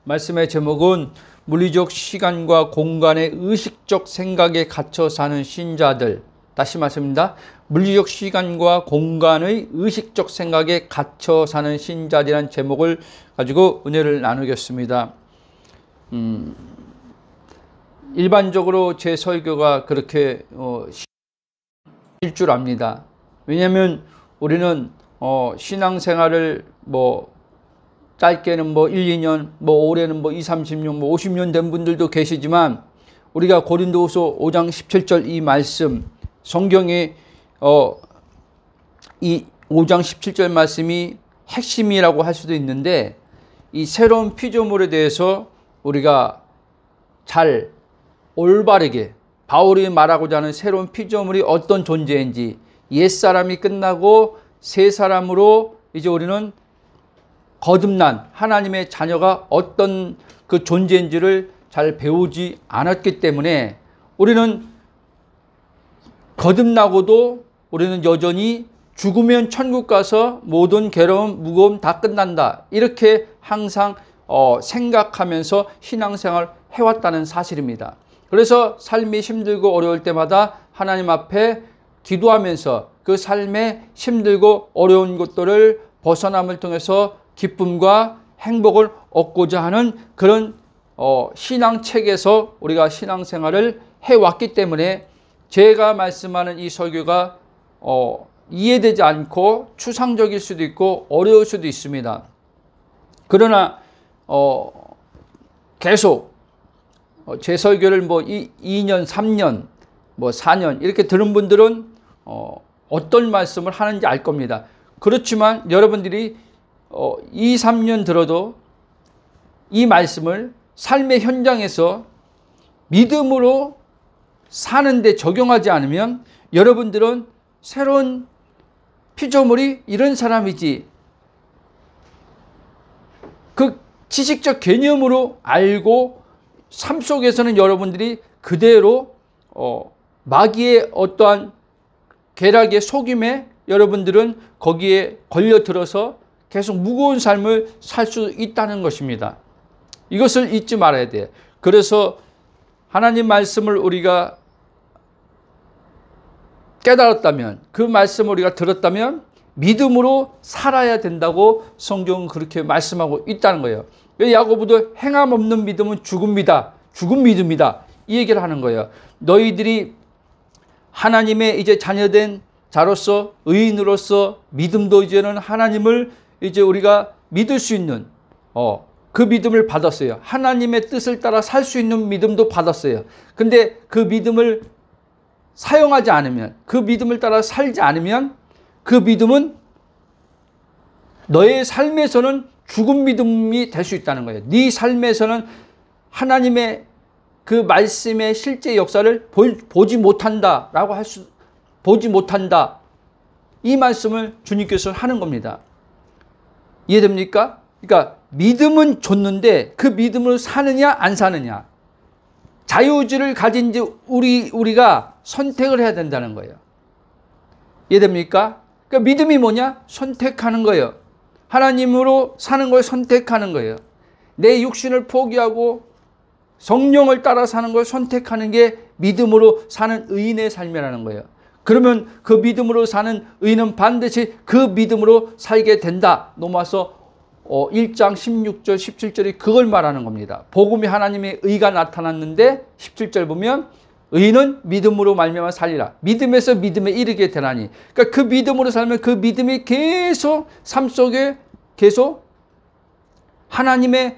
말씀의 제목은 물리적 시간과 공간의 의식적 생각에 갇혀 사는 신자들. 다시 말씀입니다. 물리적 시간과 공간의 의식적 생각에 갇혀 사는 신자들이라는 제목을 가지고 은혜를 나누겠습니다. 일반적으로 제 설교가 그렇게 일 줄 압니다. 왜냐하면 우리는 신앙생활을 짧게는 1, 2년, 올해는 2, 30년, 50년 된 분들도 계시지만 우리가 고린도후서 5장 17절 이 말씀, 성경에 이 5장 17절 말씀이 핵심이라고 할 수도 있는데, 이 새로운 피조물에 대해서 우리가 잘 올바르게 바울이 말하고자 하는 새로운 피조물이 어떤 존재인지, 옛사람이 끝나고 새 사람으로 이제 우리는 거듭난 하나님의 자녀가 어떤 그 존재인지를 잘 배우지 않았기 때문에 우리는 거듭나고도 우리는 여전히 죽으면 천국 가서 모든 괴로움, 무거움 다 끝난다, 이렇게 항상 생각하면서 신앙생활 해왔다는 사실입니다. 그래서 삶이 힘들고 어려울 때마다 하나님 앞에 기도하면서 그 삶에 힘들고 어려운 것들을 벗어남을 통해서 기쁨과 행복을 얻고자 하는 그런 신앙책에서 우리가 신앙생활을 해왔기 때문에 제가 말씀하는 이 설교가 이해되지 않고 추상적일 수도 있고 어려울 수도 있습니다. 그러나 계속 제 설교를 2년, 3년, 4년 이렇게 들은 분들은 어떤 말씀을 하는지 알 겁니다. 그렇지만 여러분들이 2, 3년 들어도 이 말씀을 삶의 현장에서 믿음으로 사는데 적용하지 않으면 여러분들은 새로운 피조물이 이런 사람이지, 그 지식적 개념으로 알고 삶 속에서는 여러분들이 그대로 마귀의 어떠한 계략의 속임에 여러분들은 거기에 걸려들어서 계속 무거운 삶을 살 수 있다는 것입니다. 이것을 잊지 말아야 돼요. 그래서 하나님 말씀을 우리가 깨달았다면, 그 말씀을 우리가 들었다면 믿음으로 살아야 된다고 성경은 그렇게 말씀하고 있다는 거예요. 야고보도 행함 없는 믿음은 죽음이다, 죽은 믿음이다, 이 얘기를 하는 거예요. 너희들이 하나님의 이제 자녀된 자로서, 의인으로서 믿음도 이제는 하나님을 이제 우리가 믿을 수 있는 그 믿음을 받았어요. 하나님의 뜻을 따라 살 수 있는 믿음도 받았어요. 근데 그 믿음을 사용하지 않으면, 그 믿음을 따라 살지 않으면 그 믿음은 너의 삶에서는 죽은 믿음이 될 수 있다는 거예요. 네 삶에서는 하나님의 그 말씀의 실제 역사를 보지 못한다라고 보지 못한다, 이 말씀을 주님께서 하는 겁니다. 이해됩니까? 그러니까 믿음은 줬는데 그 믿음으로 사느냐 안 사느냐, 자유의지를 가진 우리가 선택을 해야 된다는 거예요. 이해됩니까? 그러니까 믿음이 뭐냐? 선택하는 거예요. 하나님으로 사는 걸 선택하는 거예요. 내 육신을 포기하고 성령을 따라 사는 걸 선택하는 게 믿음으로 사는 의인의 삶이라는 거예요. 그러면 그 믿음으로 사는 의인은 반드시 그 믿음으로 살게 된다. 로마서 1장 16절 17절이 그걸 말하는 겁니다. 복음이 하나님의 의가 나타났는데 17절 보면 의인은 믿음으로 말미암아 살리라. 믿음에서 믿음에 이르게 되나니. 그러니까 그 믿음으로 살면 그 믿음이 계속 삶 속에 계속 하나님의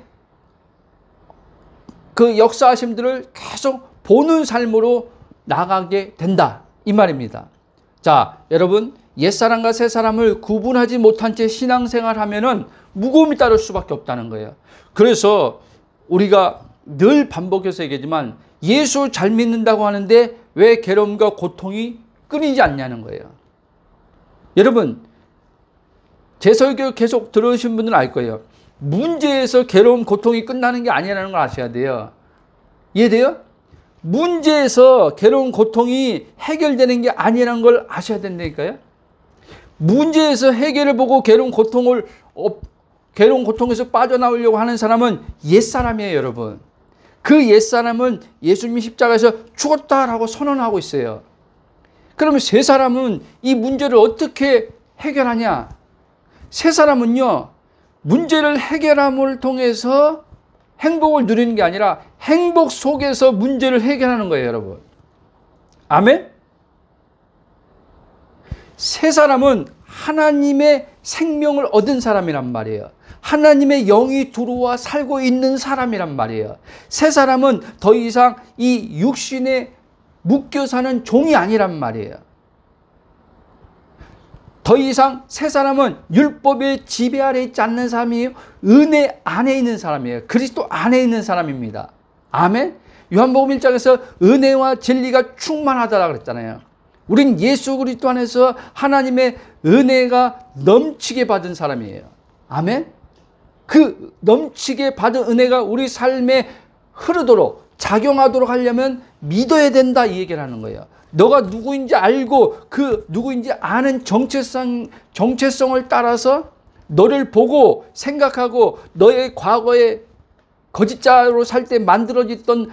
그 역사하심들을 계속 보는 삶으로 나가게 된다, 이 말입니다. 자, 여러분, 옛사람과 새사람을 구분하지 못한 채 신앙생활 하면은 무거움이 따를 수밖에 없다는 거예요. 그래서 우리가 늘 반복해서 얘기하지만 예수 잘 믿는다고 하는데 왜 괴로움과 고통이 끊이지 않냐는 거예요. 여러분, 제 설교 계속 들으신 분들은 알 거예요. 문제에서 괴로움, 고통이 끝나는 게 아니라는 걸 아셔야 돼요. 이해돼요? 문제에서 괴로움, 고통이 해결되는 게 아니라는 걸 아셔야 된다니까요. 문제에서 해결을 보고 괴로움, 고통을 괴로운 고통에서 빠져나오려고 하는 사람은 옛사람이에요, 여러분. 그 옛사람은 예수님이 십자가에서 죽었다라고 선언하고 있어요. 그러면 새 사람은 이 문제를 어떻게 해결하냐? 새 사람은요, 문제를 해결함을 통해서 행복을 누리는 게 아니라 행복 속에서 문제를 해결하는 거예요, 여러분. 아멘? 새 사람은 하나님의 생명을 얻은 사람이란 말이에요. 하나님의 영이 들어와 살고 있는 사람이란 말이에요. 새 사람은 더 이상 이 육신에 묶여 사는 종이 아니란 말이에요. 더 이상 새 사람은 율법의 지배 아래 있지 않는 사람이에요. 은혜 안에 있는 사람이에요. 그리스도 안에 있는 사람입니다. 아멘? 요한복음 1장에서 은혜와 진리가 충만하다라고 그랬잖아요. 우린 예수 그리스도 안에서 하나님의 은혜가 넘치게 받은 사람이에요. 아멘? 그 넘치게 받은 은혜가 우리 삶에 흐르도록 작용하도록 하려면 믿어야 된다, 이 얘기를 하는 거예요. 너가 누구인지 알고 그 누구인지 아는 정체성을 따라서 너를 보고 생각하고 너의 과거에 거짓자로 살 때 만들어졌던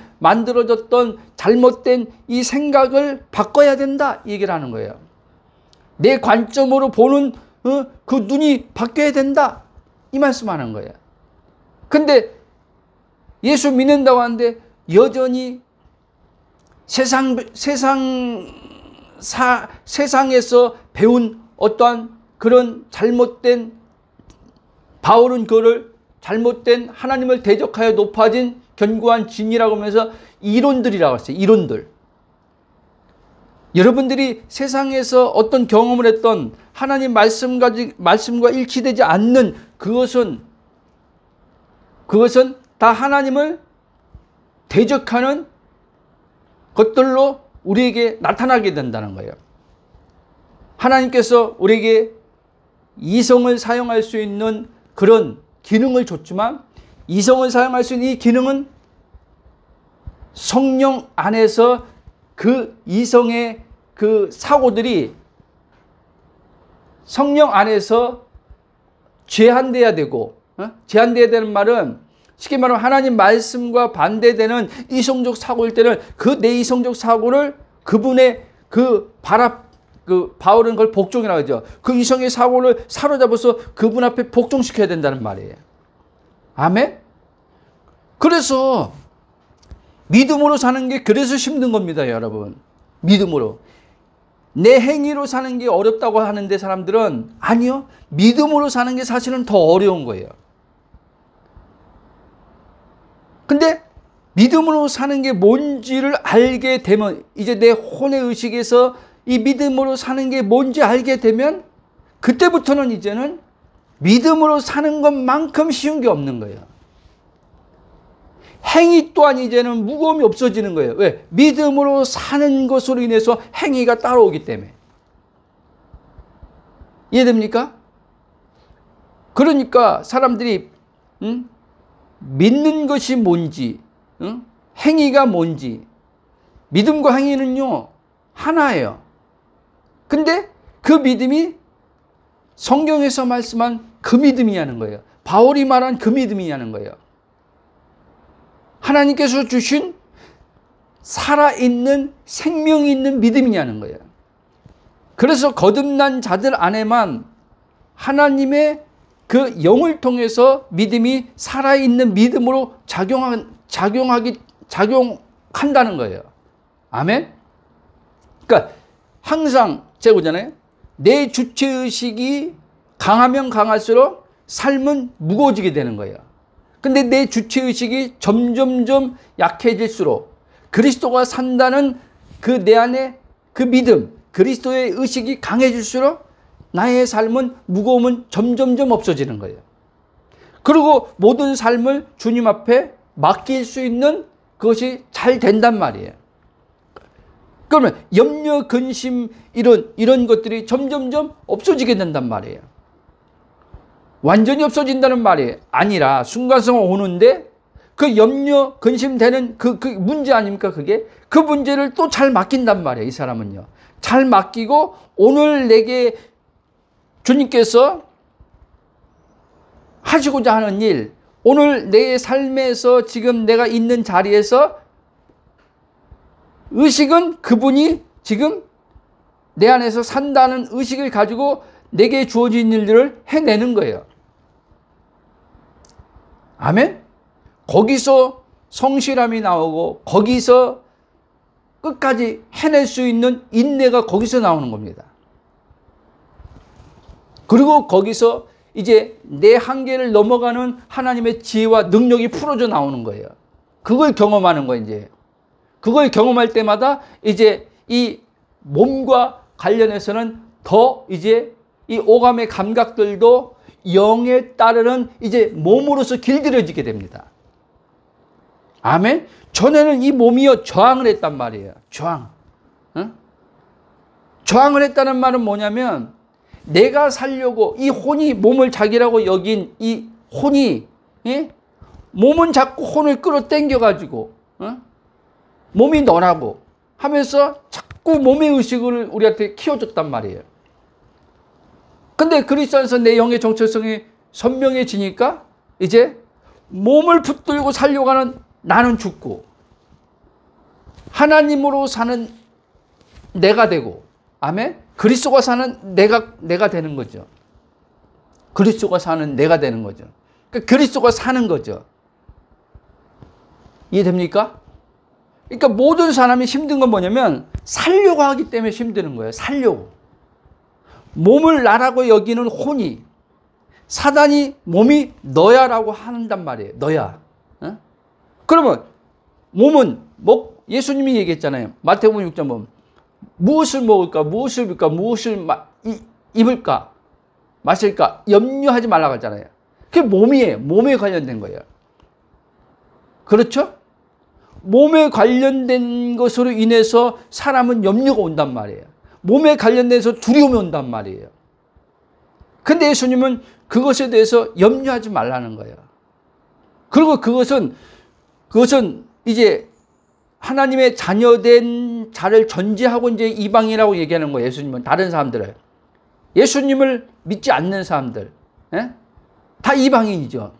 잘못된 이 생각을 바꿔야 된다, 이 얘기를 하는 거예요. 내 관점으로 보는 그 눈이 바뀌어야 된다, 이 말씀하는 거예요. 근데 예수 믿는다고 하는데 여전히 세상에서 배운 어떠한 그런 잘못된, 바울은 그를 잘못된 하나님을 대적하여 높아진 견고한 진리라고 하면서 이론들이라고 했어요. 이론들. 여러분들이 세상에서 어떤 경험을 했던 하나님 말씀과 일치되지 않는 그것은 다 하나님을 대적하는 것들로 우리에게 나타나게 된다는 거예요. 하나님께서 우리에게 이성을 사용할 수 있는 그런 기능을 줬지만 이성을 사용할 수 있는 이 기능은 성령 안에서 그 이성의 그 사고들이 성령 안에서 제한돼야 되고, 제한돼야 되는 말은 쉽게 말하면 하나님 말씀과 반대되는 이성적 사고일 때는 그 내 이성적 사고를 그분의 바울은 그걸 복종이라고 하죠. 그 이성의 사고를 사로잡아서 그분 앞에 복종시켜야 된다는 말이에요. 아멘? 그래서 믿음으로 사는 게 그래서 힘든 겁니다, 여러분. 믿음으로. 내 행위로 사는 게 어렵다고 하는데 사람들은 아니요. 믿음으로 사는 게 사실은 더 어려운 거예요. 근데 믿음으로 사는 게 뭔지를 알게 되면 이제 내 혼의 의식에서 이 믿음으로 사는 게 뭔지 알게 되면 그때부터는 이제는 믿음으로 사는 것만큼 쉬운 게 없는 거예요. 행위 또한 이제는 무거움이 없어지는 거예요. 왜? 믿음으로 사는 것으로 인해서 행위가 따라오기 때문에. 이해됩니까? 그러니까 사람들이 믿는 것이 뭔지, 행위가 뭔지, 믿음과 행위는요 하나예요. 근데 그 믿음이 성경에서 말씀한 그 믿음이냐는 거예요. 바울이 말한 그 믿음이냐는 거예요. 하나님께서 주신 살아있는 생명이 있는 믿음이냐는 거예요. 그래서 거듭난 자들 안에만 하나님의 그 영을 통해서 믿음이 살아있는 믿음으로 작용한다는 거예요. 아멘? 그러니까 항상 제가 보잖아요. 내 주체의식이 강하면 강할수록 삶은 무거워지게 되는 거예요. 근데 내 주체의식이 점점점 약해질수록 그리스도가 산다는 그 내 안에 그 믿음, 그리스도의 의식이 강해질수록 나의 삶은 무거움은 점점점 없어지는 거예요. 그리고 모든 삶을 주님 앞에 맡길 수 있는 그것이 잘 된단 말이에요. 그러면 염려, 근심 이런 것들이 점점점 없어지게 된단 말이에요. 완전히 없어진다는 말이 아니라 순간성은 오는데 그 염려, 근심되는 그 문제 아닙니까 그게? 그 문제를 또 잘 맡긴단 말이에요. 이 사람은요. 잘 맡기고 오늘 내게 주님께서 하시고자 하는 일, 오늘 내 삶에서 지금 내가 있는 자리에서 의식은 그분이 지금 내 안에서 산다는 의식을 가지고 내게 주어진 일들을 해내는 거예요. 아멘? 거기서 성실함이 나오고 거기서 끝까지 해낼 수 있는 인내가 거기서 나오는 겁니다. 그리고 거기서 이제 내 한계를 넘어가는 하나님의 지혜와 능력이 풀어져 나오는 거예요. 그걸 경험하는 거예요, 이제. 그걸 경험할 때마다 이제 이 몸과 관련해서는 더 이제 이 오감의 감각들도 영에 따르는 이제 몸으로서 길들여지게 됩니다. 아멘? 전에는 이 몸이요, 저항을 했단 말이에요. 저항. 응? 저항을 했다는 말은 뭐냐면, 내가 살려고 이 혼이 몸을 자기라고 여긴 이 혼이, 예? 몸은 자꾸 혼을 끌어당겨가지고, 몸이 너라고 하면서 자꾸 몸의 의식을 우리한테 키워줬단 말이에요. 근데 그리스도 안에서 내 영의 정체성이 선명해지니까 이제 몸을 붙들고 살려고 하는 나는 죽고 하나님으로 사는 내가 되고, 아멘? 그리스도가 사는 내가 되는 거죠. 그리스도가 사는 내가 되는 거죠. 그러니까 그리스도가 사는 거죠. 이해됩니까? 그러니까 모든 사람이 힘든 건 뭐냐면 살려고 하기 때문에 힘드는 거예요. 살려고. 몸을 나라고 여기는 혼이, 사단이 몸이 너야라고 한단 말이에요. 너야. 어? 그러면 몸은 예수님이 얘기했잖아요. 마태복음 6장 보면 무엇을 먹을까, 무엇을 입을까, 무엇을 입을까, 마실까 염려하지 말라고 하잖아요. 그게 몸이에요. 몸에 관련된 거예요. 그렇죠? 몸에 관련된 것으로 인해서 사람은 염려가 온단 말이에요. 몸에 관련돼서 두려움이 온단 말이에요. 근데 예수님은 그것에 대해서 염려하지 말라는 거예요. 그리고 그것은 이제 하나님의 자녀된 자를 전제하고 이제 이방이라고 얘기하는 거예요. 예수님은 다른 사람들을. 예수님을 믿지 않는 사람들, 예? 다 이방인이죠.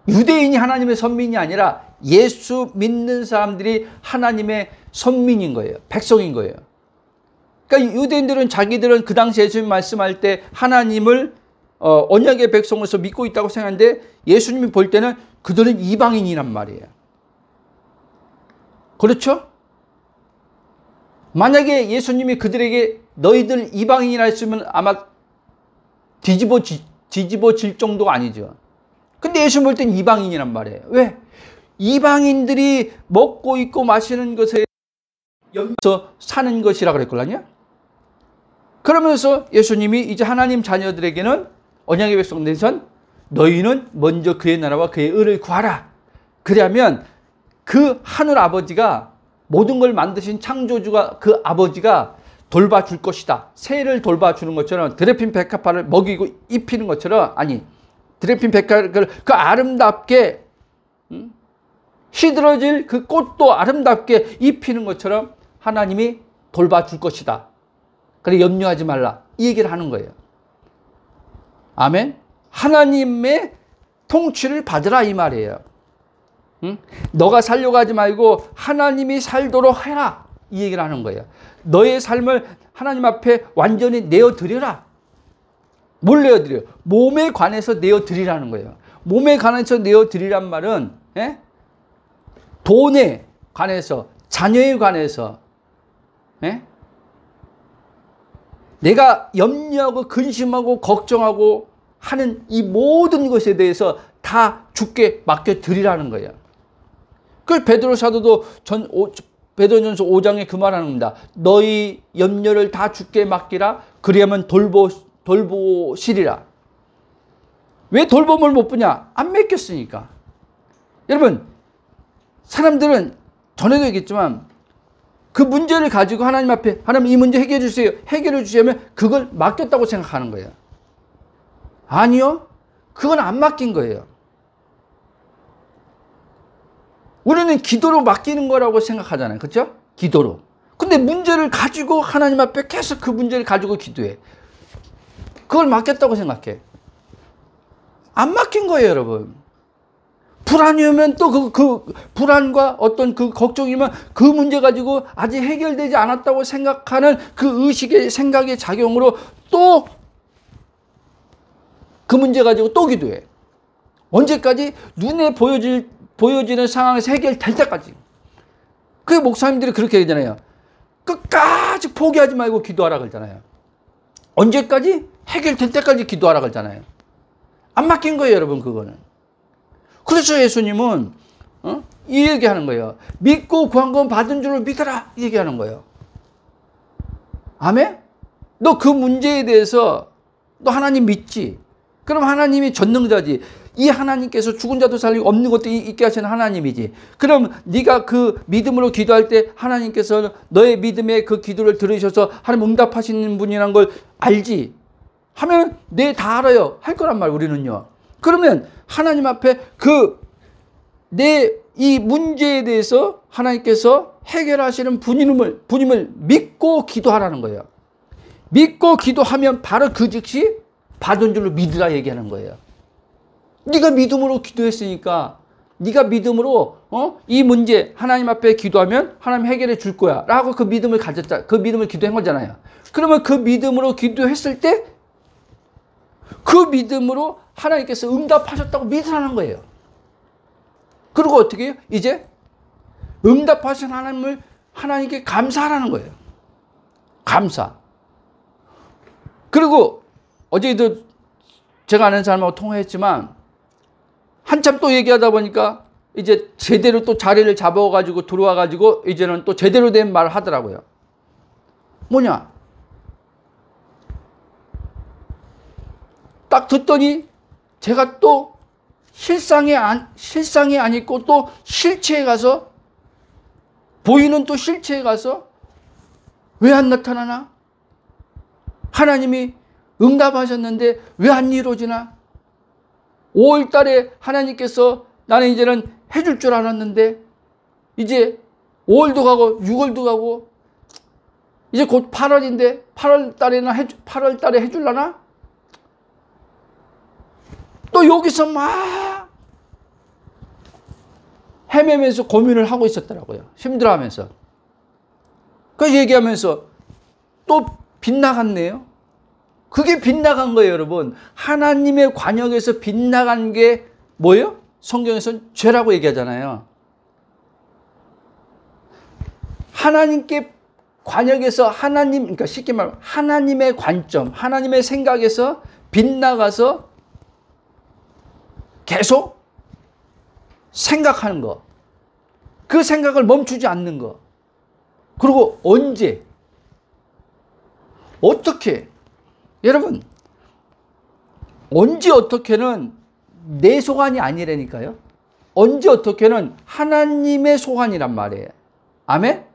유대인이 하나님의 선민이 아니라 예수 믿는 사람들이 하나님의 선민인 거예요. 백성인 거예요. 그러니까 유대인들은 자기들은 그 당시 예수님 말씀할 때 하나님을 언약의 백성으로서 믿고 있다고 생각하는데 예수님이 볼 때는 그들은 이방인이란 말이에요. 그렇죠? 만약에 예수님이 그들에게 너희들 이방인이라 했으면 아마 뒤집어질 정도가 아니죠. 근데 예수님 볼 때는 이방인이란 말이에요. 왜? 이방인들이 먹고 입고 마시는 것에 염려해서 사는 것이라 그랬걸요. 그러면서 예수님이 이제 하나님 자녀들에게는 언약의 백성들에선 너희는 먼저 그의 나라와 그의 의를 구하라. 그러면 그 하늘 아버지가 모든 걸 만드신 창조주가 그 아버지가 돌봐줄 것이다. 새를 돌봐주는 것처럼 드레핀 백합화를 먹이고 입히는 것처럼, 아니 드레핀 백합을 그 아름답게 시들어질 그 꽃도 아름답게 입히는 것처럼 하나님이 돌봐줄 것이다. 그래 염려하지 말라. 이 얘기를 하는 거예요. 아멘. 하나님의 통치를 받으라 이 말이에요. 응? 너가 살려고 하지 말고 하나님이 살도록 해라. 이 얘기를 하는 거예요. 너의 삶을 하나님 앞에 완전히 내어드려라. 뭘 내어드려요? 몸에 관해서 내어드리라는 거예요. 몸에 관해서 내어드리란 말은, 예? 돈에 관해서, 자녀에 관해서, 예? 내가 염려하고 근심하고 걱정하고 하는 이 모든 것에 대해서 다 주께 맡겨드리라는 거예요. 그 베드로 사도도 베드로전서 5장에 그 말하는 겁니다. 너희 염려를 다 주께 맡기라. 그리하면 돌보시리라. 왜 돌봄을 못 보냐? 안 맡겼으니까. 여러분, 사람들은 전에도 얘기했지만 그 문제를 가지고 하나님 앞에 하나님 이 문제 해결해 주세요. 해결해 주시면 그걸 맡겼다고 생각하는 거예요. 아니요. 그건 안 맡긴 거예요. 우리는 기도로 맡기는 거라고 생각하잖아요. 그렇죠? 기도로. 근데 문제를 가지고 하나님 앞에 계속 그 문제를 가지고 기도해. 그걸 맡겼다고 생각해. 안 막힌 거예요, 여러분. 불안이 오면 또 그 불안과 어떤 그 걱정이면 그 문제 가지고 아직 해결되지 않았다고 생각하는 그 의식의 생각의 작용으로 또 그 문제 가지고 또 기도해. 언제까지? 눈에 보여지는 상황에서 해결될 때까지. 그 목사님들이 그렇게 얘기하잖아요. 끝까지 포기하지 말고 기도하라 그러잖아요. 언제까지? 해결될 때까지 기도하라 그러잖아요. 안 막힌 거예요, 여러분, 그거는. 그래서 예수님은 이 얘기하는 거예요. 믿고 구한 건 받은 줄로 믿어라, 이 얘기하는 거예요. 아멘? 너 그 문제에 대해서 너 하나님 믿지? 그럼 하나님이 전능자지. 이 하나님께서 죽은 자도 살리고 없는 것도 있게 하시는 하나님이지. 그럼 네가 그 믿음으로 기도할 때 하나님께서 너의 믿음의 그 기도를 들으셔서 하나님 응답하시는 분이란 걸 알지? 하면 네, 다 알아요. 할 거란 말, 우리는요. 그러면 하나님 앞에 내 이 문제에 대해서 하나님께서 해결하시는 분임을 믿고 기도하라는 거예요. 믿고 기도하면 바로 그 즉시 받은 줄로 믿으라 얘기하는 거예요. 네가 믿음으로 기도했으니까 네가 믿음으로 이 문제 하나님 앞에 기도하면 하나님 해결해 줄 거야 라고 그 믿음을 가졌다. 그 믿음을 기도한 거잖아요. 그러면 그 믿음으로 기도했을 때 그 믿음으로 하나님께서 응답하셨다고 믿으라는 거예요. 그리고 어떻게 해요? 이제 응답하신 하나님께 감사하라는 거예요. 감사. 그리고 어제도 제가 아는 사람하고 통화했지만 한참 또 얘기하다 보니까 이제 제대로 또 자리를 잡아가지고 들어와가지고 이제는 또 제대로 된 말을 하더라고요. 뭐냐? 딱 듣더니 제가 또 실상에 안 있고 또 실체에 가서 보이는 또 실체에 가서 왜 안 나타나나? 하나님이 응답하셨는데 왜 안 이루어지나? 5월 달에 하나님께서 나는 이제는 해줄 줄 알았는데 이제 5월도 가고 6월도 가고 이제 곧 8월인데 8월 달에 해줄라나? 또 여기서 막 헤매면서 고민을 하고 있었더라고요. 힘들어하면서. 그 얘기하면서 또 빗나갔네요. 그게 빗나간 거예요, 여러분. 하나님의 관역에서 빗나간 게 뭐예요? 성경에서는 죄라고 얘기하잖아요. 하나님께 관역에서 그러니까 쉽게 말하면 하나님의 관점, 하나님의 생각에서 빗나가서 계속 생각하는 거. 그 생각을 멈추지 않는 거. 그리고 언제? 어떻게? 여러분, 언제 어떻게는 내 소관이 아니라니까요. 언제 어떻게는 하나님의 소관이란 말이에요. 아멘?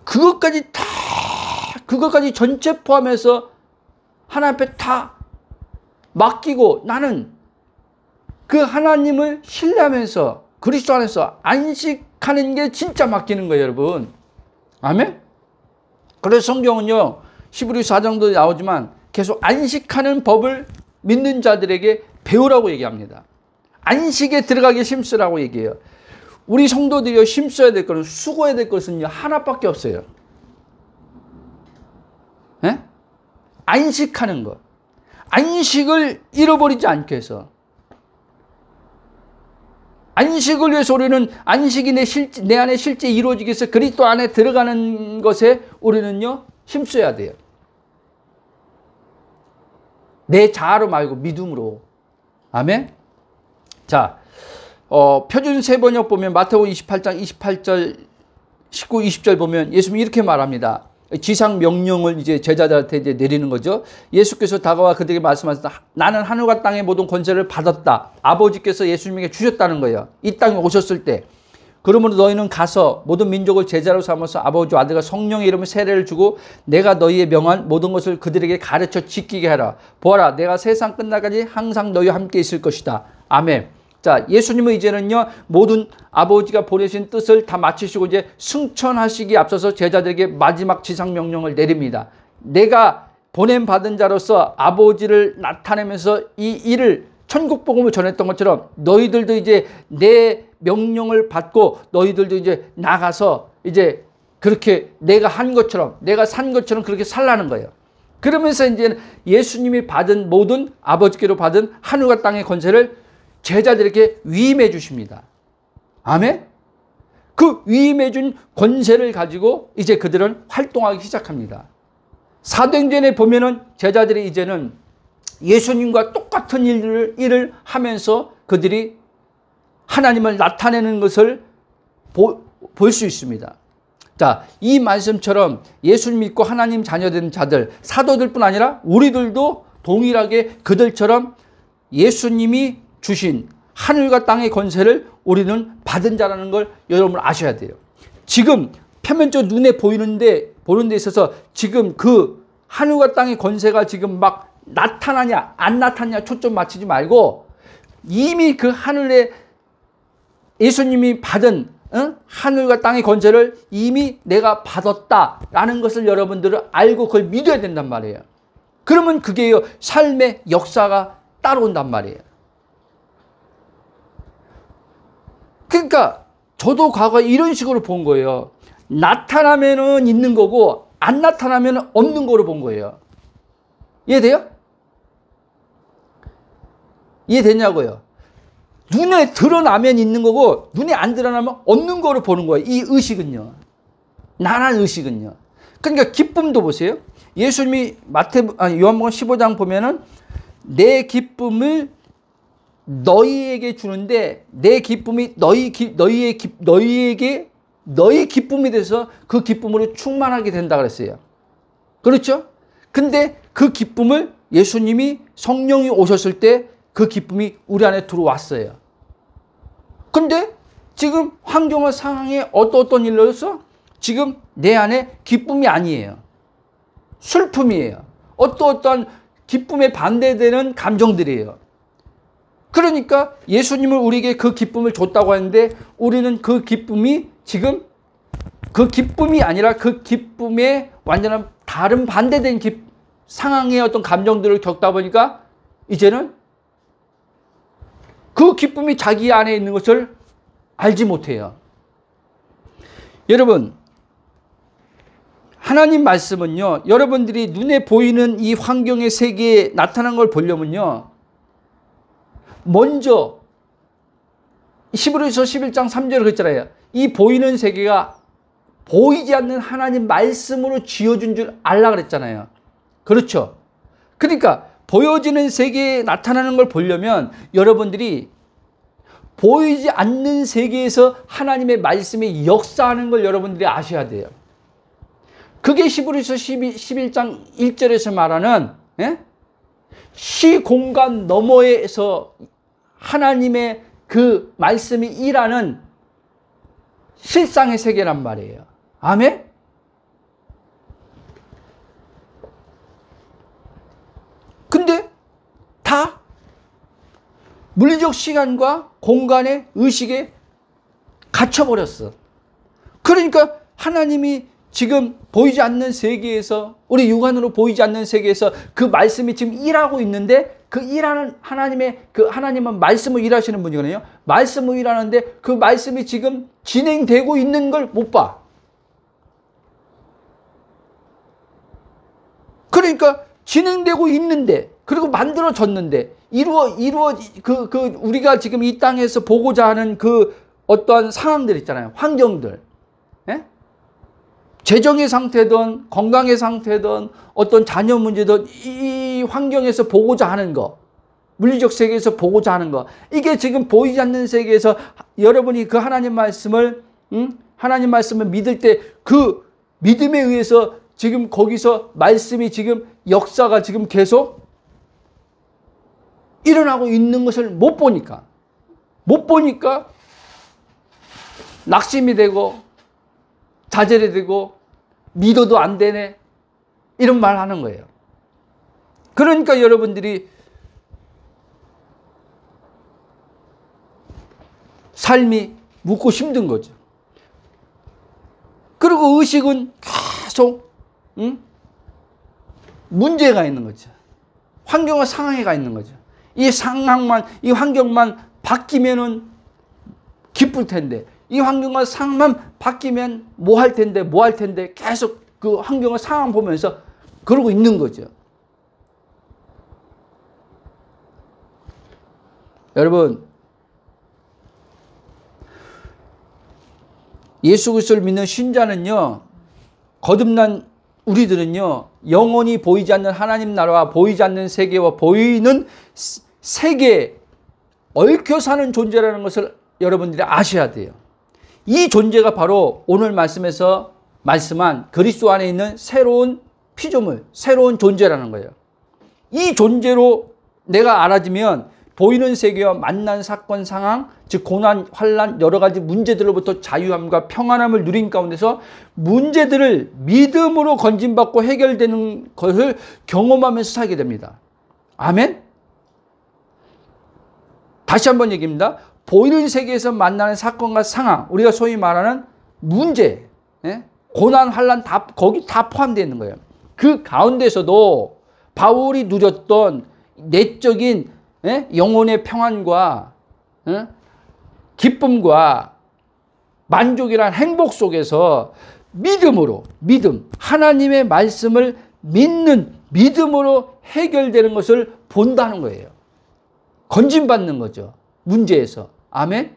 그것까지 전체 포함해서 하나님 앞에 다 맡기고 나는 그 하나님을 신뢰하면서 그리스도 안에서 안식하는 게 진짜 맡기는 거예요, 여러분. 아멘? 그래서 성경은요, 히브리서 4장도 나오지만 계속 안식하는 법을 믿는 자들에게 배우라고 얘기합니다. 안식에 들어가기 힘쓰라고 얘기해요. 우리 성도들이 힘써야 될 것은, 수고해야 될 것은요, 하나밖에 없어요. 네? 안식하는 것. 안식을 잃어버리지 않게 해서. 안식을 위해서 우리는 안식이 내 안에 실제 이루어지기 위해서 그리스도 안에 들어가는 것에 우리는요, 힘써야 돼요. 내 자아로 말고 믿음으로. 아멘? 자, 표준 세번역 보면 마태복음 28장 28절, 19, 20절 보면 예수님이 이렇게 말합니다. 지상 명령을 이제 제자들한테 이제 내리는 거죠. 예수께서 다가와 그들에게 말씀하셨다. 나는 하늘과 땅의 모든 권세를 받았다. 아버지께서 예수님에게 주셨다는 거예요. 이 땅에 오셨을 때. 그러므로 너희는 가서 모든 민족을 제자로 삼아서 아버지와 아들과 성령의 이름으로 세례를 주고 내가 너희의 명한 모든 것을 그들에게 가르쳐 지키게 하라. 보아라, 내가 세상 끝날까지 항상 너희와 함께 있을 것이다. 아멘. 자, 예수님은 이제는요, 모든 아버지가 보내신 뜻을 다 마치시고 이제 승천하시기에 앞서서 제자들에게 마지막 지상 명령을 내립니다. 내가 보냄받은 자로서 아버지를 나타내면서 이 일을 천국 복음을 전했던 것처럼 너희들도 이제 내 명령을 받고 너희들도 이제 나가서 이제 그렇게 내가 한 것처럼 내가 산 것처럼 그렇게 살라는 거예요. 그러면서 이제 예수님이 받은 모든 아버지께로 받은 하늘과 땅의 권세를 제자들에게 위임해 주십니다. 아멘? 그 위임해 준 권세를 가지고 이제 그들은 활동하기 시작합니다. 사도행전에 보면은 제자들이 이제는 예수님과 똑같은 일을 하면서 그들이 하나님을 나타내는 것을 볼 수 있습니다. 자, 이 말씀처럼 예수님 믿고 하나님 자녀된 자들, 사도들뿐 아니라 우리들도 동일하게 그들처럼 예수님이 주신 하늘과 땅의 권세를 우리는 받은 자라는 걸 여러분 아셔야 돼요. 지금 표면적으로 눈에 보는 데 있어서 지금 그 하늘과 땅의 권세가 지금 막 나타나냐 안 나타나냐 초점 맞추지 말고 이미 그 하늘에 예수님이 받은 하늘과 땅의 권세를 이미 내가 받았다라는 것을 여러분들은 알고 그걸 믿어야 된단 말이에요. 그러면 그게 삶의 역사가 따라온단 말이에요. 그러니까 저도 과거에 이런 식으로 본 거예요. 나타나면은 있는 거고 안 나타나면 없는 거로 본 거예요. 이해돼요? 이해되냐고요? 눈에 드러나면 있는 거고 눈에 안 드러나면 없는 거로 보는 거예요. 이 의식은요. 나란 의식은요. 그러니까 기쁨도 보세요. 예수님이 요한복음 15장 보면은 내 기쁨을 너희에게 주는데 내 기쁨이 너희 기쁨이 돼서 그 기쁨으로 충만하게 된다 그랬어요. 그렇죠? 근데 그 기쁨을 예수님이 성령이 오셨을 때 그 기쁨이 우리 안에 들어왔어요. 근데 지금 환경과 상황에 어떤 일로서 지금 내 안에 기쁨이 아니에요. 슬픔이에요. 어떤 기쁨에 반대되는 감정들이에요. 그러니까 예수님을 우리에게 그 기쁨을 줬다고 하는데 우리는 그 기쁨이 지금 그 기쁨이 아니라 그 기쁨에 완전한 다른 반대된 상황의 어떤 감정들을 겪다 보니까 이제는 그 기쁨이 자기 안에 있는 것을 알지 못해요. 여러분, 하나님 말씀은요, 여러분들이 눈에 보이는 이 환경의 세계에 나타난 걸 보려면요, 먼저 히브리서 11장 3절을 그랬잖아요. 이 보이는 세계가 보이지 않는 하나님 말씀으로 지어준 줄 알라 그랬잖아요. 그렇죠? 그러니까 보여지는 세계에 나타나는 걸 보려면 여러분들이 보이지 않는 세계에서 하나님의 말씀이 역사하는 걸 여러분들이 아셔야 돼요. 그게 히브리서 11장 1절에서 말하는 시공간 너머에서 하나님의 그 말씀이 일하는 실상의 세계란 말이에요. 아멘? 근데 다 물리적 시간과 공간의 의식에 갇혀버렸어. 그러니까 하나님이 지금 보이지 않는 세계에서, 우리 육안으로 보이지 않는 세계에서 그 말씀이 지금 일하고 있는데 그 일하는 하나님은 말씀을 일하시는 분이거든요. 말씀을 일하는데 그 말씀이 지금 진행되고 있는 걸 못 봐. 그러니까 진행되고 있는데, 그리고 만들어졌는데, 우리가 지금 이 땅에서 보고자 하는 그 어떠한 상황들 있잖아요. 환경들. 예? 재정의 상태든, 건강의 상태든, 어떤 자녀 문제든, 이 환경에서 보고자 하는 거, 물리적 세계에서 보고자 하는 거, 이게 지금 보이지 않는 세계에서 여러분이 그 하나님 말씀을 믿을 때 그 믿음에 의해서 지금 거기서 말씀이 지금 역사가 지금 계속 일어나고 있는 것을 못 보니까 낙심이 되고 좌절이 되고 믿어도 안 되네 이런 말 하는 거예요. 그러니까 여러분들이 삶이 묻고 힘든 거죠. 그리고 의식은 계속 문제가 있는 거죠. 환경과 상황이 있는 거죠. 이 상황만, 이 환경만 바뀌면은 기쁠 텐데, 이 환경과 상황만 바뀌면 뭐 할 텐데 계속 그 환경과 상황 보면서 그러고 있는 거죠. 여러분, 예수 그리스도를 믿는 신자는요, 거듭난 우리들은요, 영원히 보이지 않는 하나님 나라와 보이지 않는 세계와 보이는 세계에 얽혀 사는 존재라는 것을 여러분들이 아셔야 돼요. 이 존재가 바로 오늘 말씀에서 말씀한 그리스도 안에 있는 새로운 피조물, 새로운 존재라는 거예요. 이 존재로 내가 알아지면 보이는 세계와 만난 사건, 상황, 즉 고난, 환난, 여러 가지 문제들로부터 자유함과 평안함을 누린 가운데서 문제들을 믿음으로 건진받고 해결되는 것을 경험하면서 살게 됩니다. 아멘? 다시 한번 얘기합니다. 보이는 세계에서 만나는 사건과 상황, 우리가 소위 말하는 문제, 고난, 환난 거기 다 포함되어 있는 거예요. 그 가운데서도 바울이 누렸던 내적인 영혼의 평안과 기쁨과 만족이란 행복 속에서 믿음, 하나님의 말씀을 믿는 믿음으로 해결되는 것을 본다는 거예요. 건진받는 거죠. 문제에서. 아멘?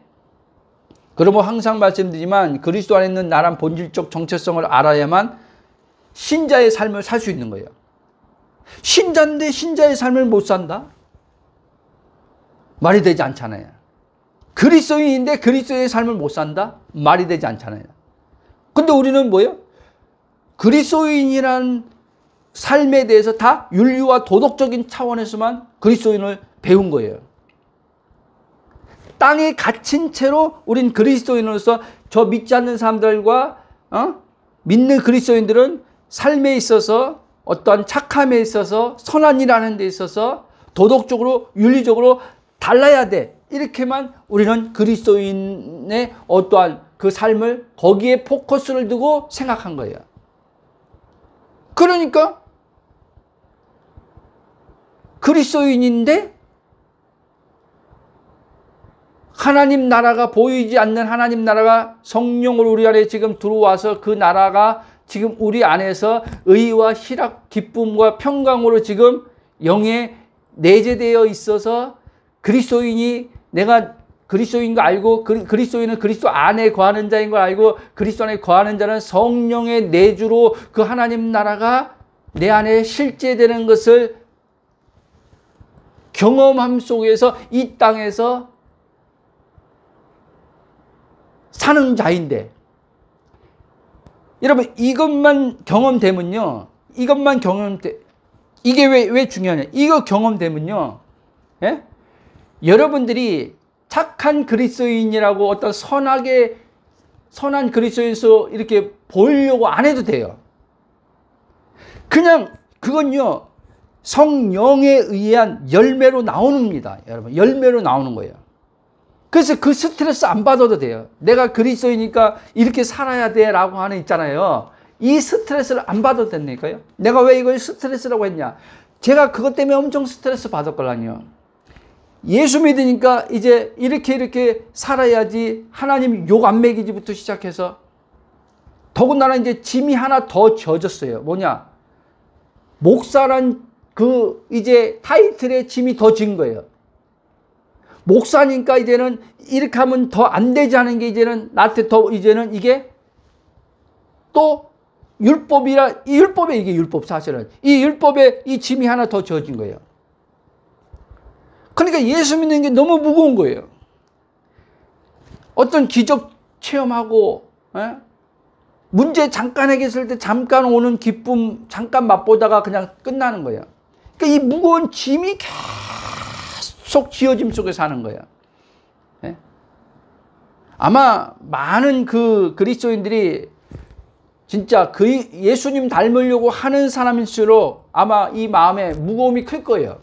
그러면 항상 말씀드리지만 그리스도 안에 있는 나란 본질적 정체성을 알아야만 신자의 삶을 살 수 있는 거예요. 신자인데 신자의 삶을 못 산다? 말이 되지 않잖아요. 그리스도인인데 그리스도의 삶을 못 산다? 말이 되지 않잖아요. 근데 우리는 뭐예요? 그리스도인이란 삶에 대해서 다 윤리와 도덕적인 차원에서만 그리스도인을 배운 거예요. 땅에 갇힌 채로 우린 그리스도인으로서 저 믿지 않는 사람들과 믿는 그리스도인들은 삶에 있어서 어떠한 착함에 있어서 선한 일 하는 데 있어서 도덕적으로 윤리적으로 달라야 돼. 이렇게만 우리는 그리스도인의 어떠한 그 삶을 거기에 포커스를 두고 생각한 거예요. 그러니까 그리스도인인데 하나님 나라가 보이지 않는 하나님 나라가 성령으로 우리 안에 지금 들어와서 그 나라가 지금 우리 안에서 의와 희락, 기쁨과 평강으로 지금 영에 내재되어 있어서 그리스도인이 내가 그리스도인 거 알고 그리스도인은 그리스도 안에 거하는 자인 걸 알고 그리스도 안에 거하는 자는 성령의 내주로 그 하나님 나라가 내 안에 실제되는 것을 경험함 속에서 이 땅에서 사는 자인데 여러분 이것만 경험되면요. 이게 왜 중요하냐. 이거 경험되면요. 예? 여러분들이 착한 그리스도인이라고 어떤 선한 그리스도인으로 이렇게 보이려고 안 해도 돼요. 그냥 그건요. 성령에 의한 열매로 나옵니다. 여러분 열매로 나오는 거예요. 그래서 그 스트레스 안 받아도 돼요. 내가 그리스도이니까 이렇게 살아야 돼 라고 하는 있잖아요. 이 스트레스를 안 받아도 된다니까요. 내가 왜 이걸 스트레스라고 했냐. 제가 그것 때문에 엄청 스트레스 받았걸랑요. 예수 믿으니까 이제 이렇게 살아야지 하나님 욕 안 먹이지부터 시작해서 더군다나 이제 짐이 하나 더 져졌어요. 뭐냐. 목사란 그 이제 타이틀에 짐이 더 진 거예요. 목사니까 이제는 이렇게 하면 더 안 되지 않은 게 이제는 나한테 더 이제는 이게 또 율법이라 이 율법에 이게 율법 사실은 이 율법에 이 짐이 하나 더 져진 거예요. 그러니까 예수 믿는 게 너무 무거운 거예요. 어떤 기적 체험하고 문제 잠깐 해결했을 때 잠깐 오는 기쁨 잠깐 맛보다가 그냥 끝나는 거예요. 그러니까 이 무거운 짐이 계속 지어짐 속에 사는 거예요. 아마 많은 그 그리스도인들이 진짜 그 예수님 닮으려고 하는 사람일수록 아마 이 마음에 무거움이 클 거예요.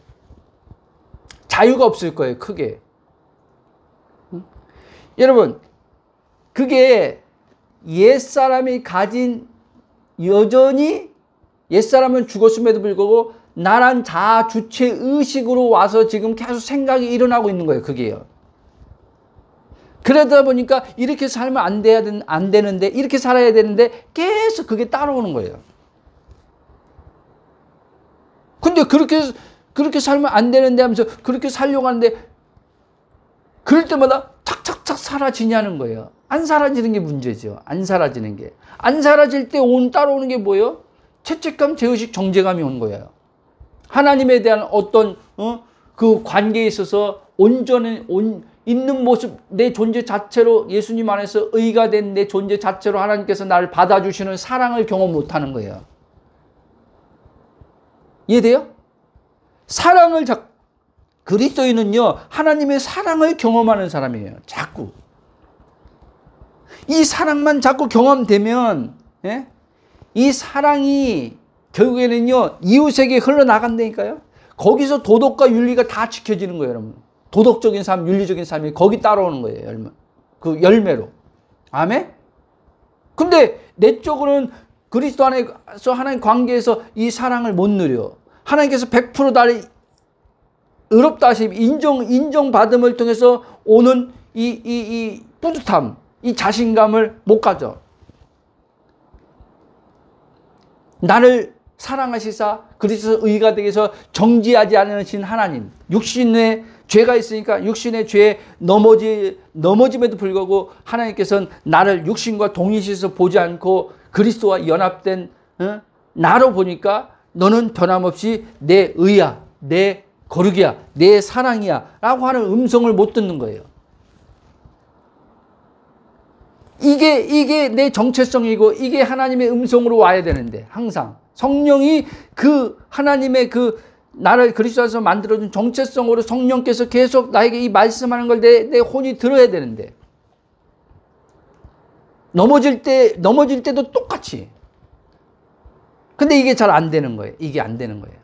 자유가 없을 거예요. 크게. 여러분 그게 옛사람이 가진 여전히 옛사람은 죽었음에도 불구하고 나란 자아 주체 의식으로 와서 지금 계속 생각이 일어나고 있는 거예요. 그게요. 그러다 보니까 이렇게 살면 안 되는데, 이렇게 살아야 되는데 계속 그게 따라오는 거예요. 근데 그렇게 살면 안 되는데 하면서 그렇게 살려고 하는데 그럴 때마다 착착착 사라지냐는 거예요. 안 사라지는 게 문제죠. 안 사라지는 게. 안 사라질 때 따라오는 게 뭐예요? 죄책감, 죄의식, 정죄감이 오는 거예요. 하나님에 대한 어떤 그 관계에 있어서 있는 모습, 내 존재 자체로 예수님 안에서 의가 된 내 존재 자체로 하나님께서 나를 받아주시는 사랑을 경험 못하는 거예요. 이해돼요? 그리스도인은요, 하나님의 사랑을 경험하는 사람이에요. 자꾸. 이 사랑만 자꾸 경험되면, 예? 이 사랑이 결국에는요, 이웃에게 흘러나간다니까요. 거기서 도덕과 윤리가 다 지켜지는 거예요, 여러분. 도덕적인 삶, 윤리적인 삶이 거기 따라오는 거예요, 그 열매로. 아멘? 근데 내적으로는 그리스도 안에서 하나님 관계에서 이 사랑을 못 누려. 하나님께서 100% 나를 의롭다 하심, 인정받음을 통해서 오는 이 뿌듯함, 이 자신감을 못 가져. 나를 사랑하시사 그리스도 의가 되게 해서 정지하지 않으신 하나님. 육신에 죄가 있으니까 육신의 죄에 넘어짐에도 불구하고 하나님께서는 나를 육신과 동일시해서 보지 않고 그리스도와 연합된 나로 보니까 너는 변함없이 내 의야, 내 거룩이야, 내 사랑이야 라고 하는 음성을 못 듣는 거예요. 이게 내 정체성이고 이게 하나님의 음성으로 와야 되는데 항상 성령이 그 하나님의 그 나를 그리스도에서 만들어준 정체성으로 성령께서 계속 나에게 이 말씀하는 걸 내 혼이 들어야 되는데 넘어질 때도 똑같이. 근데 이게 잘 안 되는 거예요. 이게 안 되는 거예요.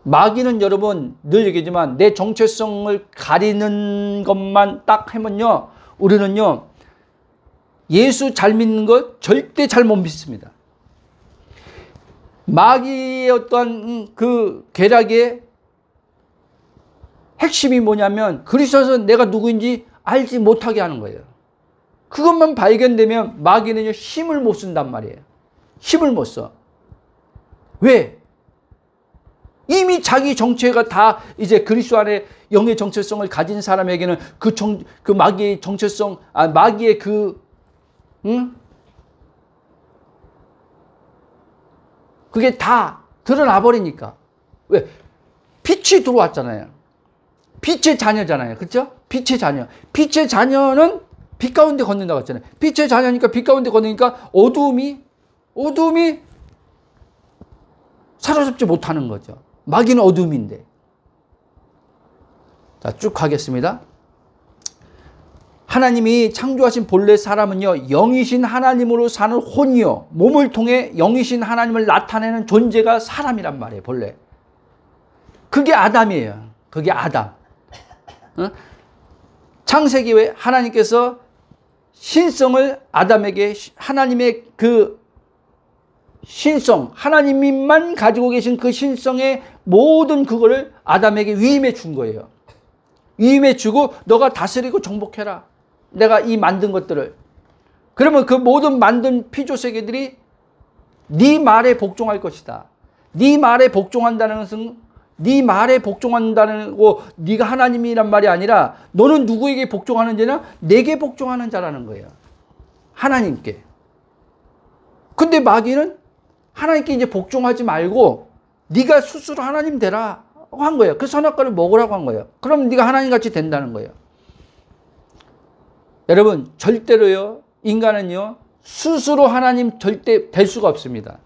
마귀는 여러분 늘 얘기하지만 내 정체성을 가리는 것만 딱 하면요, 우리는요 예수 잘 믿는 것 절대 잘 못 믿습니다. 마귀의 어떤 그 계략의 핵심이 뭐냐면 그리스도에서 내가 누구인지 알지 못하게 하는 거예요. 그것만 발견되면 마귀는요 힘을 못 쓴단 말이에요. 힘을 못 써. 왜? 이미 자기 정체가 다 이제 그리스도 안에 영의 정체성을 가진 사람에게는 그 마귀의 정체성, 마귀의 그게 다 드러나 버리니까. 왜? 빛이 들어왔잖아요. 빛의 자녀잖아요. 그렇죠? 빛의 자녀. 빛의 자녀는 빛 가운데 걷는다고 했잖아요. 빛의 자녀니까 빛 가운데 걷으니까 어두움이 사로잡지 못하는 거죠. 마귀는 어둠인데. 자, 쭉 가겠습니다. 하나님이 창조하신 본래 사람은요, 영이신 하나님으로 사는 혼이요, 몸을 통해 영이신 하나님을 나타내는 존재가 사람이란 말이에요, 본래. 그게 아담이에요. 그게 아담. 창세기 왜 하나님께서 신성을 아담에게 하나님의 그 신성, 하나님만 가지고 계신 그 신성의 모든 그거를 아담에게 위임해 준 거예요. 위임해 주고 너가 다스리고 정복해라. 내가 이 만든 것들을. 그러면 그 모든 만든 피조세계들이 네 말에 복종할 것이다. 네 말에 복종한다는 것은 네 말에 복종한다는 거, 네가 하나님이란 말이 아니라 너는 누구에게 복종하는 자냐? 내게 복종하는 자라는 거예요. 하나님께. 근데 마귀는 하나님께 이제 복종하지 말고 네가 스스로 하나님 되라 한 거예요. 그 선악과를 먹으라고 한 거예요. 그럼 네가 하나님같이 된다는 거예요. 여러분 절대로요, 인간은요 스스로 하나님 절대 될 수가 없습니다.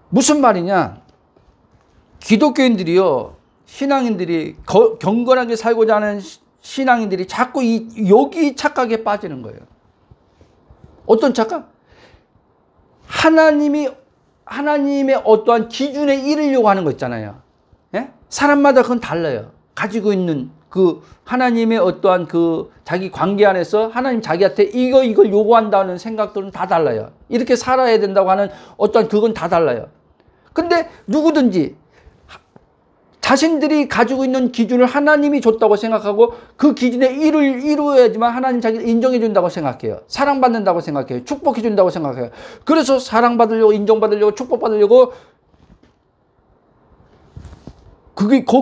무슨 말이냐? 기독교인들이요, 신앙인들이 경건하게 살고자 하는 신앙인들이 자꾸 여기 착각에 빠지는 거예요. 어떤 착각? 하나님의 어떠한 기준에 이르려고 하는 거 있잖아요. 예? 사람마다 그건 달라요. 가지고 있는 그 하나님의 어떠한 그 자기 관계 안에서 하나님 자기한테 이걸 요구한다는 생각들은 다 달라요. 이렇게 살아야 된다고 하는 어떠한 그건 다 달라요. 근데 누구든지 자신들이 가지고 있는 기준을 하나님이 줬다고 생각하고 그 기준에 이루어야지만 하나님 자기를 인정해 준다고 생각해요. 사랑받는다고 생각해요. 축복해 준다고 생각해요. 그래서 사랑받으려고, 인정받으려고, 축복받으려고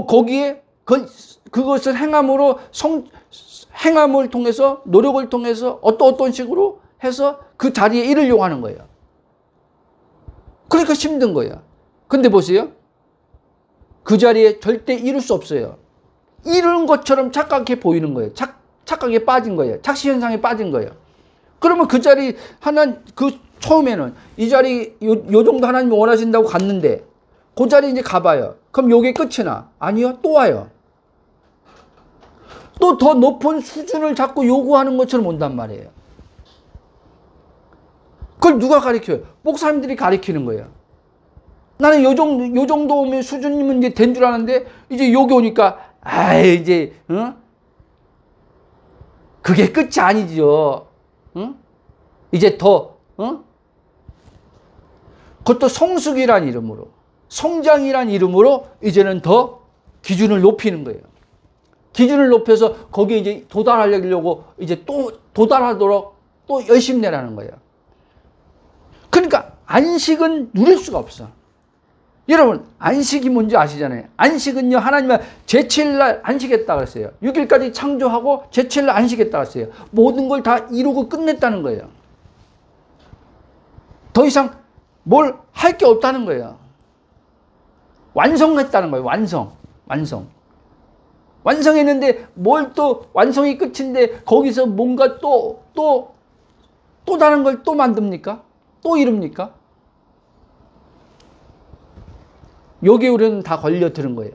거기에 그것을 행함을 통해서, 노력을 통해서 어떤 식으로 해서 그 자리에 이르려고 하는 거예요. 그러니까 힘든 거예요. 근데 보세요. 그 자리에 절대 이룰 수 없어요. 이룬 것처럼 착각해 보이는 거예요. 착각에 빠진 거예요. 착시현상에 빠진 거예요. 그러면 그 자리 처음에는 이 자리 요 정도 하나님이 원하신다고 갔는데 그 자리 이제 가봐요. 그럼 요게 끝이나? 아니요. 또 와요. 또 더 높은 수준을 자꾸 요구하는 것처럼 온단 말이에요. 그걸 누가 가르쳐요? 목사님들이 가르치는 거예요. 나는 요 정도 수준이면 이제 된 줄 아는데, 이제 여기 오니까, 이제, 그게 끝이 아니죠. 이제 더, 그것도 성숙이란 이름으로, 성장이란 이름으로, 이제는 더 기준을 높이는 거예요. 기준을 높여서 거기에 이제 도달하려고, 이제 또 도달하도록 또 열심히 내라는 거예요. 그러니까, 안식은 누릴 수가 없어. 여러분, 안식이 뭔지 아시잖아요. 안식은요, 하나님은 제7날 안식했다 그랬어요. 6일까지 창조하고 제7날 안식했다 그랬어요. 모든 걸 다 이루고 끝냈다는 거예요. 더 이상 뭘 할 게 없다는 거예요. 완성했다는 거예요. 완성. 완성했는데 뭘 또 완성이 끝인데 거기서 뭔가 또 다른 걸 또 만듭니까? 또 이룹니까? 여기에 우리는 다 걸려드는 거예요.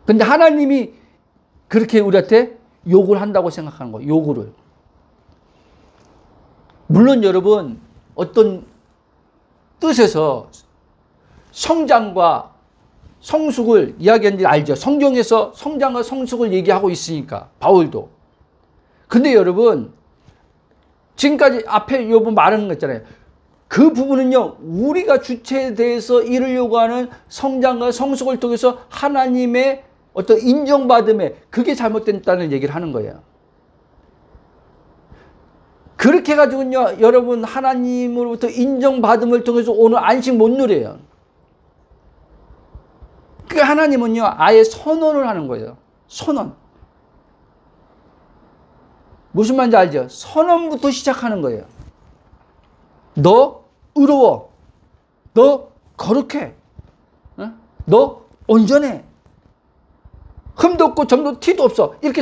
근데 하나님이 그렇게 우리한테 요구를 한다고 생각하는 거예요. 요구를. 물론 여러분, 어떤 뜻에서 성장과 성숙을 이야기하는지 알죠? 성경에서 성장과 성숙을 얘기하고 있으니까, 바울도. 근데 여러분, 지금까지 앞에 요번 말하는 거 있잖아요. 그 부분은요, 우리가 주체에 대해서 이루려고 하는 성장과 성숙을 통해서 하나님의 어떤 인정받음에 그게 잘못됐다는 얘기를 하는 거예요. 그렇게 해가지고는요, 여러분, 하나님으로부터 인정받음을 통해서 오늘 안식 못 누려요. 그 하나님은요, 아예 선언을 하는 거예요. 선언. 무슨 말인지 알죠? 선언부터 시작하는 거예요. 너 의로워. 너 거룩해. 너 온전해. 흠도 없고 점도 티도 없어. 이렇게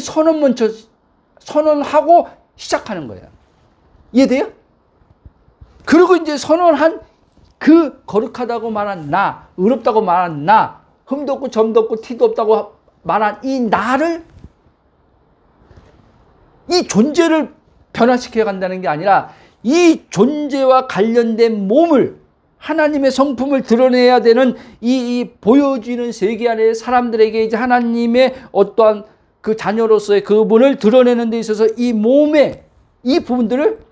선언하고 시작하는 거예요. 이해돼요? 그리고 이제 선언한 그 거룩하다고 말한 나, 의롭다고 말한 나, 흠도 없고 점도 없고 티도 없다고 말한 이 나를, 이 존재를 변화시켜 간다는 게 아니라 이 존재와 관련된 몸을, 하나님의 성품을 드러내야 되는 이 보여지는 세계 안에 사람들에게 이제 하나님의 어떠한 그 자녀로서의 그분을 드러내는 데 있어서 이 몸의 이 부분들을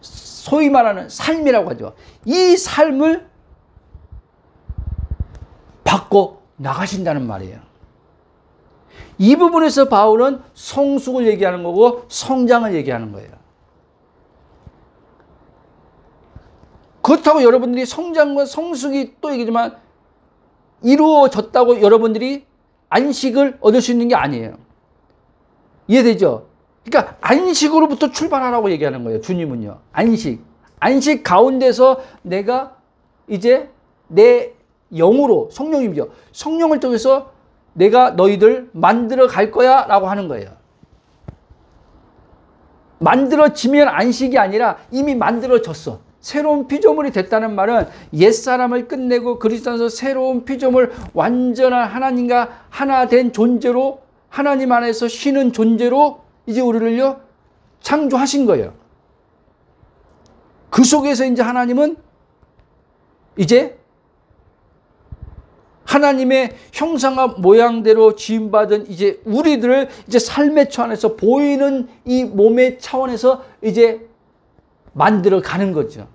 소위 말하는 삶이라고 하죠. 이 삶을 바꿔 나가신다는 말이에요. 이 부분에서 바울은 성숙을 얘기하는 거고 성장을 얘기하는 거예요. 그렇다고 여러분들이 성장과 성숙이 또 얘기지만 이루어졌다고 여러분들이 안식을 얻을 수 있는 게 아니에요. 이해되죠? 그러니까 안식으로부터 출발하라고 얘기하는 거예요. 주님은요. 안식 가운데서 내가 이제 내 영으로, 성령이죠. 성령을 통해서 내가 너희들 만들어 갈 거야 라고 하는 거예요. 만들어지면 안식이 아니라 이미 만들어졌어. 새로운 피조물이 됐다는 말은 옛사람을 끝내고 그리스도 안에서 새로운 피조물, 완전한 하나님과 하나 된 존재로, 하나님 안에서 쉬는 존재로 이제 우리를요 창조하신 거예요. 그 속에서 이제 하나님은 이제 하나님의 형상과 모양대로 지음받은 이제 우리들을 이제 삶의 차원에서 보이는 이 몸의 차원에서 이제 만들어 가는 거죠.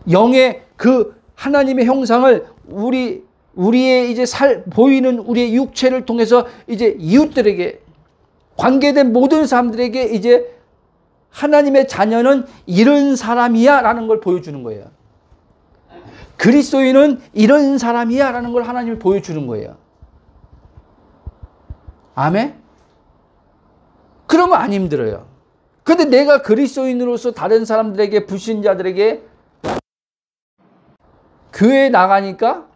영의 그 하나님의 형상을 우리의 이제 보이는 우리의 육체를 통해서 이제 이웃들에게, 관계된 모든 사람들에게 이제 하나님의 자녀는 이런 사람이야 라는 걸 보여주는 거예요. 그리스도인은 이런 사람이야 라는 걸 하나님이 보여주는 거예요. 아멘? 그러면 안 힘들어요. 근데 내가 그리스도인으로서 다른 사람들에게, 불신자들에게 교회에 나가니까,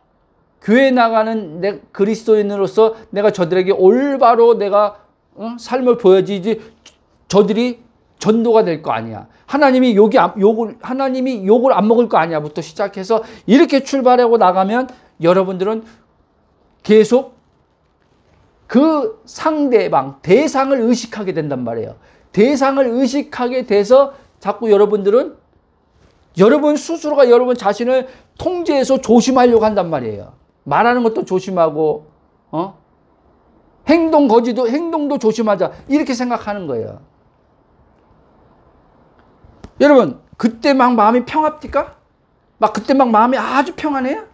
교회에 나가는 내 그리스도인으로서 내가 저들에게 올바로 내가 삶을 보여주지, 저들이 전도가 될 거 아니야. 하나님이 욕을 안 먹을 거 아니야부터 시작해서 이렇게 출발하고 나가면 여러분들은 계속 그 상대방, 대상을 의식하게 된단 말이에요. 대상을 의식하게 돼서 자꾸 여러분들은 여러분 스스로가 여러분 자신을 통제해서 조심하려고 한단 말이에요. 말하는 것도 조심하고, 행동도 조심하자. 이렇게 생각하는 거예요. 여러분, 그때 막 마음이 평합니까? 막 그때 막 마음이 아주 평안해요?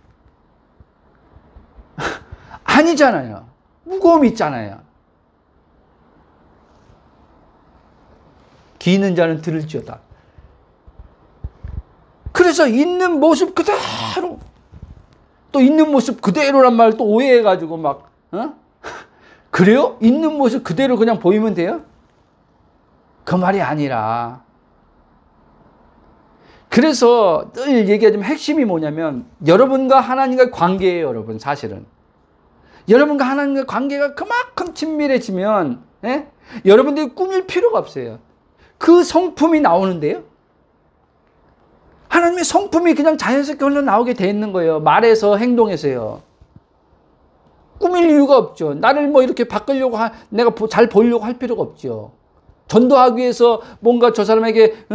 아니잖아요. 무거움이 있잖아요. 귀 있는 자는 들을지어다. 그래서 있는 모습 그대로, 또 있는 모습 그대로란 말을 또 오해해가지고 막, 그래요? 있는 모습 그대로 그냥 보이면 돼요? 그 말이 아니라, 그래서 늘 얘기하자면 핵심이 뭐냐면 여러분과 하나님과의 관계예요. 여러분, 사실은 여러분과 하나님과의 관계가 그만큼 친밀해지면 여러분들이 꾸밀 필요가 없어요. 그 성품이 나오는데요, 하나님의 성품이 그냥 자연스럽게 흘러나오게 돼 있는 거예요. 말에서, 행동에서요. 꾸밀 이유가 없죠. 나를 뭐 이렇게 바꾸려고 내가 잘 보이려고 할 필요가 없죠. 전도하기 위해서 뭔가 저 사람에게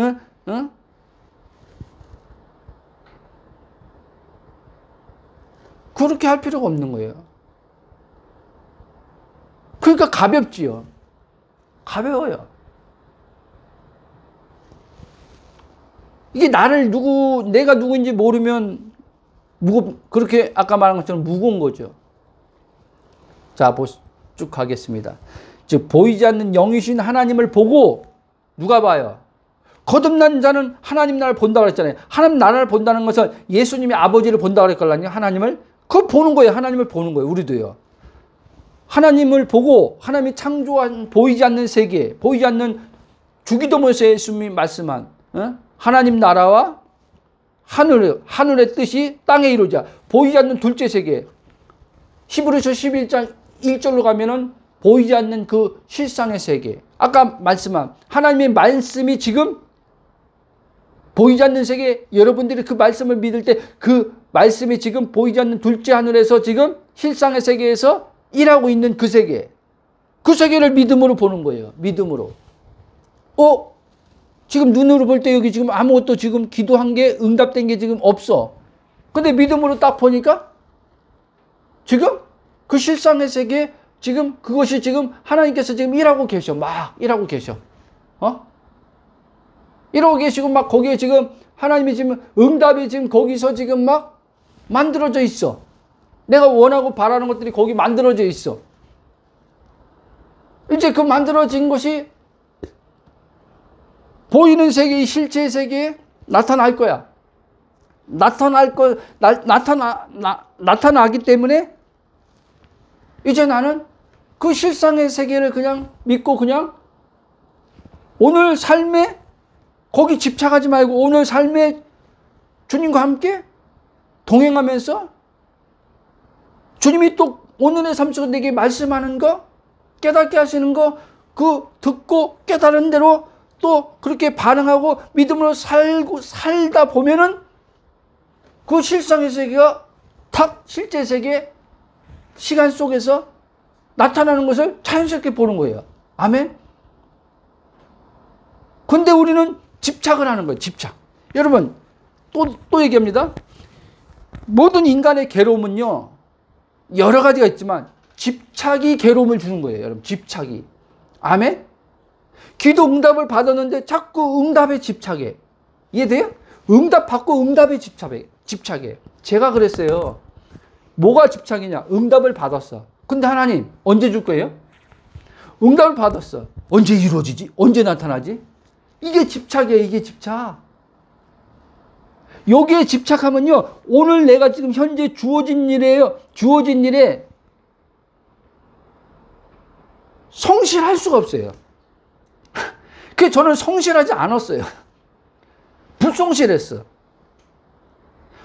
그렇게 할 필요가 없는 거예요. 그러니까 가볍지요. 가벼워요. 이게 내가 누구인지 모르면 그렇게 아까 말한 것처럼 무거운 거죠. 자, 쭉 가겠습니다. 즉, 보이지 않는 영이신 하나님을 보고, 누가 봐요? 거듭난 자는 하나님 나라를 본다고 그랬잖아요. 하나님 나라를 본다는 것은 예수님이 아버지를 본다고 그랬거든요. 하나님을. 그걸 보는 거예요. 하나님을 보는 거예요. 우리도요. 하나님을 보고, 하나님이 창조한 보이지 않는 세계, 보이지 않는, 주기도문에서 예수님이 말씀한 하나님 나라와 하늘의 뜻이 땅에 이루어져. 보이지 않는 둘째 세계. 히브리서 11장 1절로 가면은 보이지 않는 그 실상의 세계. 아까 말씀한 하나님의 말씀이 지금 보이지 않는 세계, 여러분들이 그 말씀을 믿을 때 그 말씀이 지금 보이지 않는 둘째 하늘에서 지금 실상의 세계에서 일하고 있는 그 세계. 그 세계를 믿음으로 보는 거예요. 믿음으로. 지금 눈으로 볼 때 여기 지금 아무것도 지금 기도한 게 응답된 게 지금 없어. 근데 믿음으로 딱 보니까 지금 그 실상의 세계, 지금 그것이 지금 하나님께서 지금 일하고 계셔. 막 일하고 계셔. 이러고 계시고 막 거기에 지금 하나님이 지금 응답이 지금 거기서 지금 막 만들어져 있어. 내가 원하고 바라는 것들이 거기 만들어져 있어. 이제 그 만들어진 것이 보이는 세계, 실체의 세계에 나타날 거야. 나타나기 때문에 이제 나는 그 실상의 세계를 그냥 믿고 그냥 오늘 삶에 거기 집착하지 말고 오늘 삶에 주님과 함께 동행하면서 주님이 또 오늘의 삶 속에 내게 말씀하는 거, 깨닫게 하시는 거, 그 듣고 깨달은 대로 또 그렇게 반응하고 믿음으로 살다 보면은 그 실상의 세계가 탁 실제 세계 시간 속에서 나타나는 것을 자연스럽게 보는 거예요. 아멘? 근데 우리는 집착을 하는 거예요. 집착. 여러분, 또 얘기합니다. 모든 인간의 괴로움은요, 여러 가지가 있지만 집착이 괴로움을 주는 거예요. 여러분, 집착이. 아멘? 기도 응답을 받았는데 자꾸 응답에 집착해. 이해돼요? 응답 받고 응답에 집착해. 제가 그랬어요. 뭐가 집착이냐? 응답을 받았어. 근데 하나님 언제 줄 거예요? 응답을 받았어. 언제 이루어지지? 언제 나타나지? 이게 집착이에요. 이게 집착. 여기에 집착하면요, 오늘 내가 지금 현재 주어진 일이에요. 주어진 일에 성실할 수가 없어요. 그래서 저는 성실하지 않았어요. 불성실했어.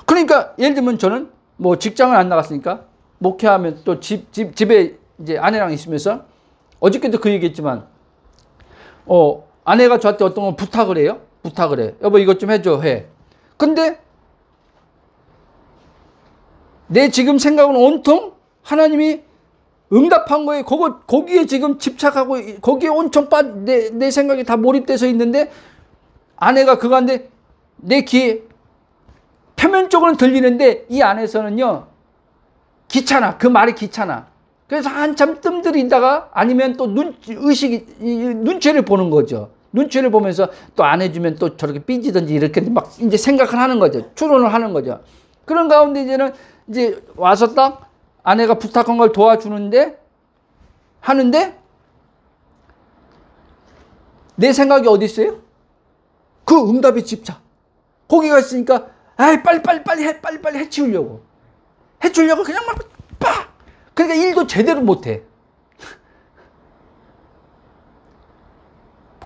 그러니까 예를 들면 저는 뭐 직장을 안 나갔으니까 목회하면 또 집에 이제 아내랑 있으면서 어저께도 그 얘기했지만 아내가 저한테 어떤 걸 부탁을 해요. 부탁을 해. 여보 이것 좀 해줘. 해. 근데 내 지금 생각은 온통 하나님이 응답한 거에 거기에 지금 집착하고 거기에 온통 내 생각이 다 몰입돼서 있는데 아내가 그거 한데 내 귀에 표면적으로는 들리는데 이 안에서는요 귀찮아. 그 말이 귀찮아. 그래서 한참 뜸들이다가 아니면 또 눈치를 보는 거죠. 눈치를 보면서 또 안 해주면 또 저렇게 삐지든지 이렇게 막 이제 생각을 하는 거죠. 추론을 하는 거죠. 그런 가운데 이제 와서 딱 아내가 부탁한 걸 도와주는데 하는데 내 생각이 어디 있어요? 그 응답에 집착. 거기가 있으니까 빨리 해치우려고 그냥 막 빠. 그러니까 일도 제대로 못해.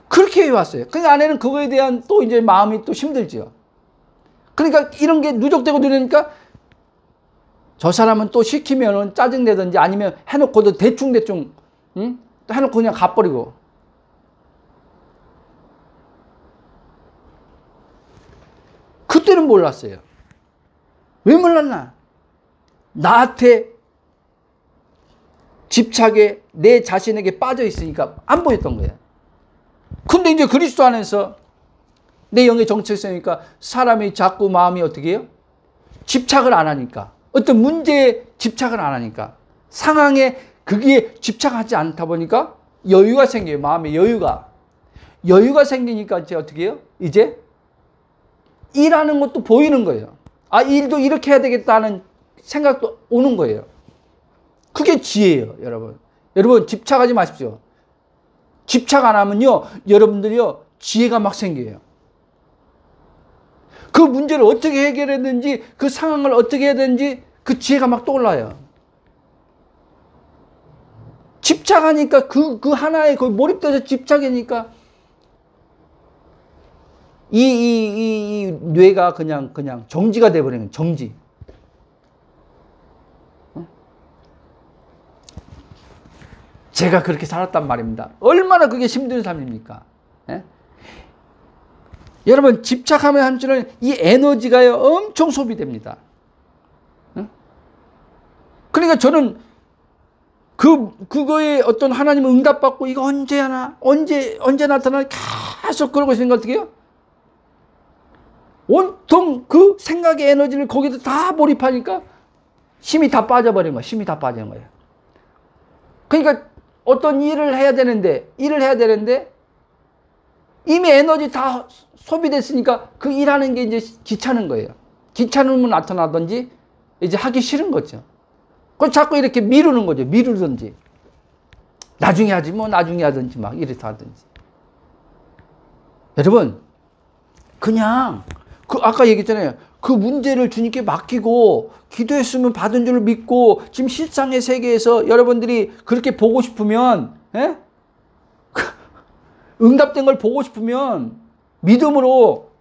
그렇게 해왔어요. 그러니까 아내는 그거에 대한 또 이제 마음이 또 힘들죠. 그러니까 이런 게 누적되고 들으니까 저 사람은 또 시키면은 짜증내든지 아니면 해놓고도 대충, 응? 해놓고 그냥 가버리고. 그때는 몰랐어요. 왜 몰랐나? 나한테 집착에 내 자신에게 빠져 있으니까 안 보였던 거예요. 근데 이제 그리스도 안에서 내 영의 정체성이니까 사람이 자꾸 마음이 어떻게 해요? 집착을 안 하니까. 어떤 문제에 집착을 안 하니까. 상황에 그게 집착하지 않다 보니까 여유가 생겨요. 마음에 여유가. 여유가 생기니까 이제 어떻게 해요? 이제 일하는 것도 보이는 거예요. 아, 일도 이렇게 해야 되겠다는 생각도 오는 거예요. 그게 지혜예요, 여러분. 여러분, 집착하지 마십시오. 집착 안 하면요, 여러분들이요, 지혜가 막 생겨요. 그 문제를 어떻게 해결해야 되는지, 그 상황을 어떻게 해야 되는지, 그 지혜가 막 떠올라요. 집착하니까 그 하나에 거의 몰입돼서 집착이니까, 이 뇌가 그냥 정지가 돼버리는 거예요, 정지. 제가 그렇게 살았단 말입니다. 얼마나 그게 힘든 삶입니까? 예? 여러분, 집착하면 한줄은 이 에너지가요, 엄청 소비됩니다. 예? 그러니까 저는 그거에 어떤 하나님 응답받고 이거 언제 하나? 언제 나타나? 계속 그러고 있으니까 어떻게 해요? 온통 그 생각의 에너지를 거기다 다 몰입하니까 힘이 다 빠져버린 거예요. 힘이 다 빠지는 거예요. 그러니까 어떤 일을 해야 되는데 이미 에너지 다 소비됐으니까 그 일하는 게 이제 귀찮은 거예요. 귀찮으면 나타나든지 이제 하기 싫은 거죠. 그걸 자꾸 이렇게 미루는 거죠. 미루든지. 나중에 하지 뭐 나중에 하든지 막 이렇게 하든지. 여러분 그냥 아까 얘기했잖아요. 그 문제를 주님께 맡기고 기도했으면 받은 줄 믿고 지금 실상의 세계에서 여러분들이 그렇게 보고 싶으면 응답된 걸 보고 싶으면 믿음으로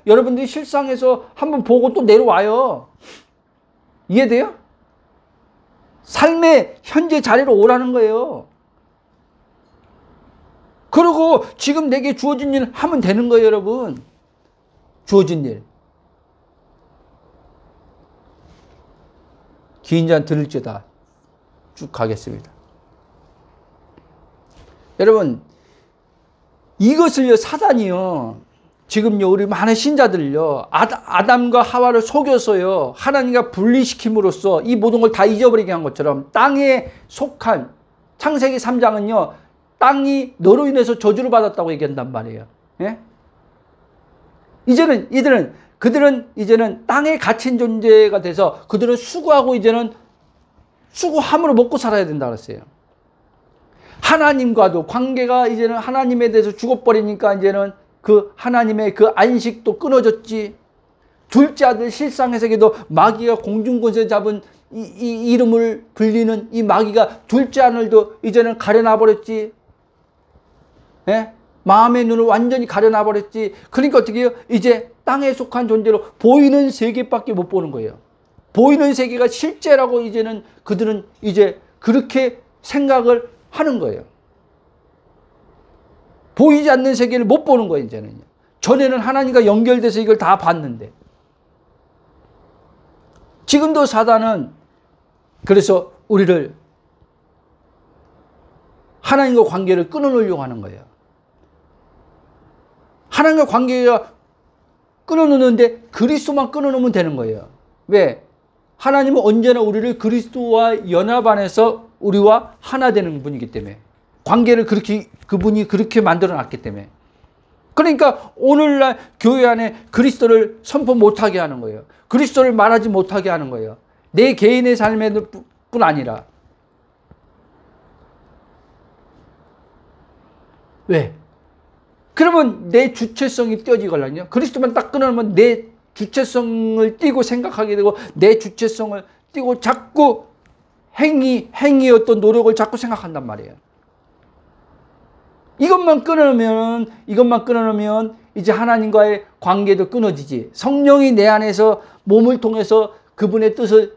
여러분들이 실상에서 한번 보고 또 내려와요. 이해돼요? 삶의 현재 자리로 오라는 거예요. 그리고 지금 내게 주어진 일 하면 되는 거예요, 여러분. 주어진 일. 긴 잔 들을지다. 쭉 가겠습니다. 여러분, 이것을요, 사단이요. 지금요, 우리 많은 신자들요, 아담과 하와를 속여서요, 하나님과 분리시킴으로써 이 모든 걸 다 잊어버리게 한 것처럼 땅에 속한 창세기 3장은요, 땅이 너로 인해서 저주를 받았다고 얘기한단 말이에요. 예? 그들은 이제는 땅에 갇힌 존재가 돼서 그들은 수고하고 이제는 수고함으로 먹고 살아야 된다 그랬어요. 하나님과도 관계가 이제는 하나님에 대해서 죽어버리니까 이제는 그 하나님의 그 안식도 끊어졌지. 둘째 아들 실상에서도 마귀가 공중권세 잡은 이 이름을 불리는 이 마귀가 둘째 아들도 이제는 가려놔 버렸지. 예? 마음의 눈을 완전히 가려놔 버렸지. 그러니까 어떻게 해요? 이제 땅에 속한 존재로 보이는 세계밖에 못 보는 거예요. 보이는 세계가 실제라고 이제는 그들은 이제 그렇게 생각을 하는 거예요. 보이지 않는 세계를 못 보는 거예요, 이제는요. 전에는 하나님과 연결돼서 이걸 다 봤는데. 지금도 사단은 그래서 우리를 하나님과 관계를 끊어놓으려고 하는 거예요. 하나님과 관계가 끊어놓는데 그리스도만 끊어놓으면 되는 거예요. 왜? 하나님은 언제나 우리를 그리스도와 연합 안에서 우리와 하나 되는 분이기 때문에. 관계를 그분이 그렇게 만들어 놨기 때문에. 그러니까 오늘날 교회 안에 그리스도를 선포 못하게 하는 거예요. 그리스도를 말하지 못하게 하는 거예요. 내 개인의 삶에 뿐 아니라. 왜? 그러면 내 주체성이 떼어지거든요. 그리스도만 딱 끊어놓으면 내 주체성을 띄고 생각하게 되고 내 주체성을 띄고 자꾸 행위의 어떤 노력을 자꾸 생각한단 말이에요. 이것만 끊어놓으면 이제 하나님과의 관계도 끊어지지. 성령이 내 안에서 몸을 통해서 그분의 뜻을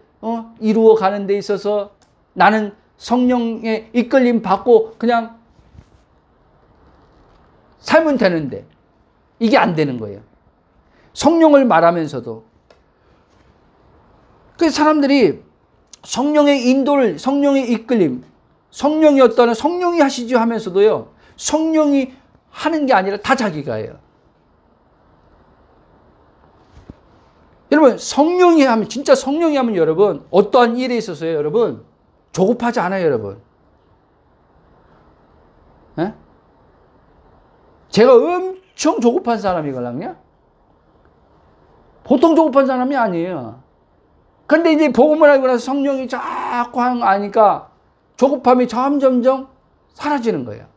이루어 가는 데 있어서 나는 성령의 이끌림 받고 그냥 살면 되는데 이게 안 되는 거예요. 성령을 말하면서도. 그래서 사람들이 성령의 인도를, 성령의 이끌림, 성령이 어떠한 성령이 하시죠 하면서도요, 성령이 하는 게 아니라 다 자기가 해요. 여러분, 성령이 하면, 진짜 성령이 하면 여러분, 어떠한 일에 있어서요, 여러분, 조급하지 않아요, 여러분. 에? 제가 엄청 조급한 사람이거든요. 보통 조급한 사람이 아니에요. 근데 이제 복음을 알고 나서 성령이 자꾸 하는 거 아니까 조급함이 점점점 사라지는 거예요.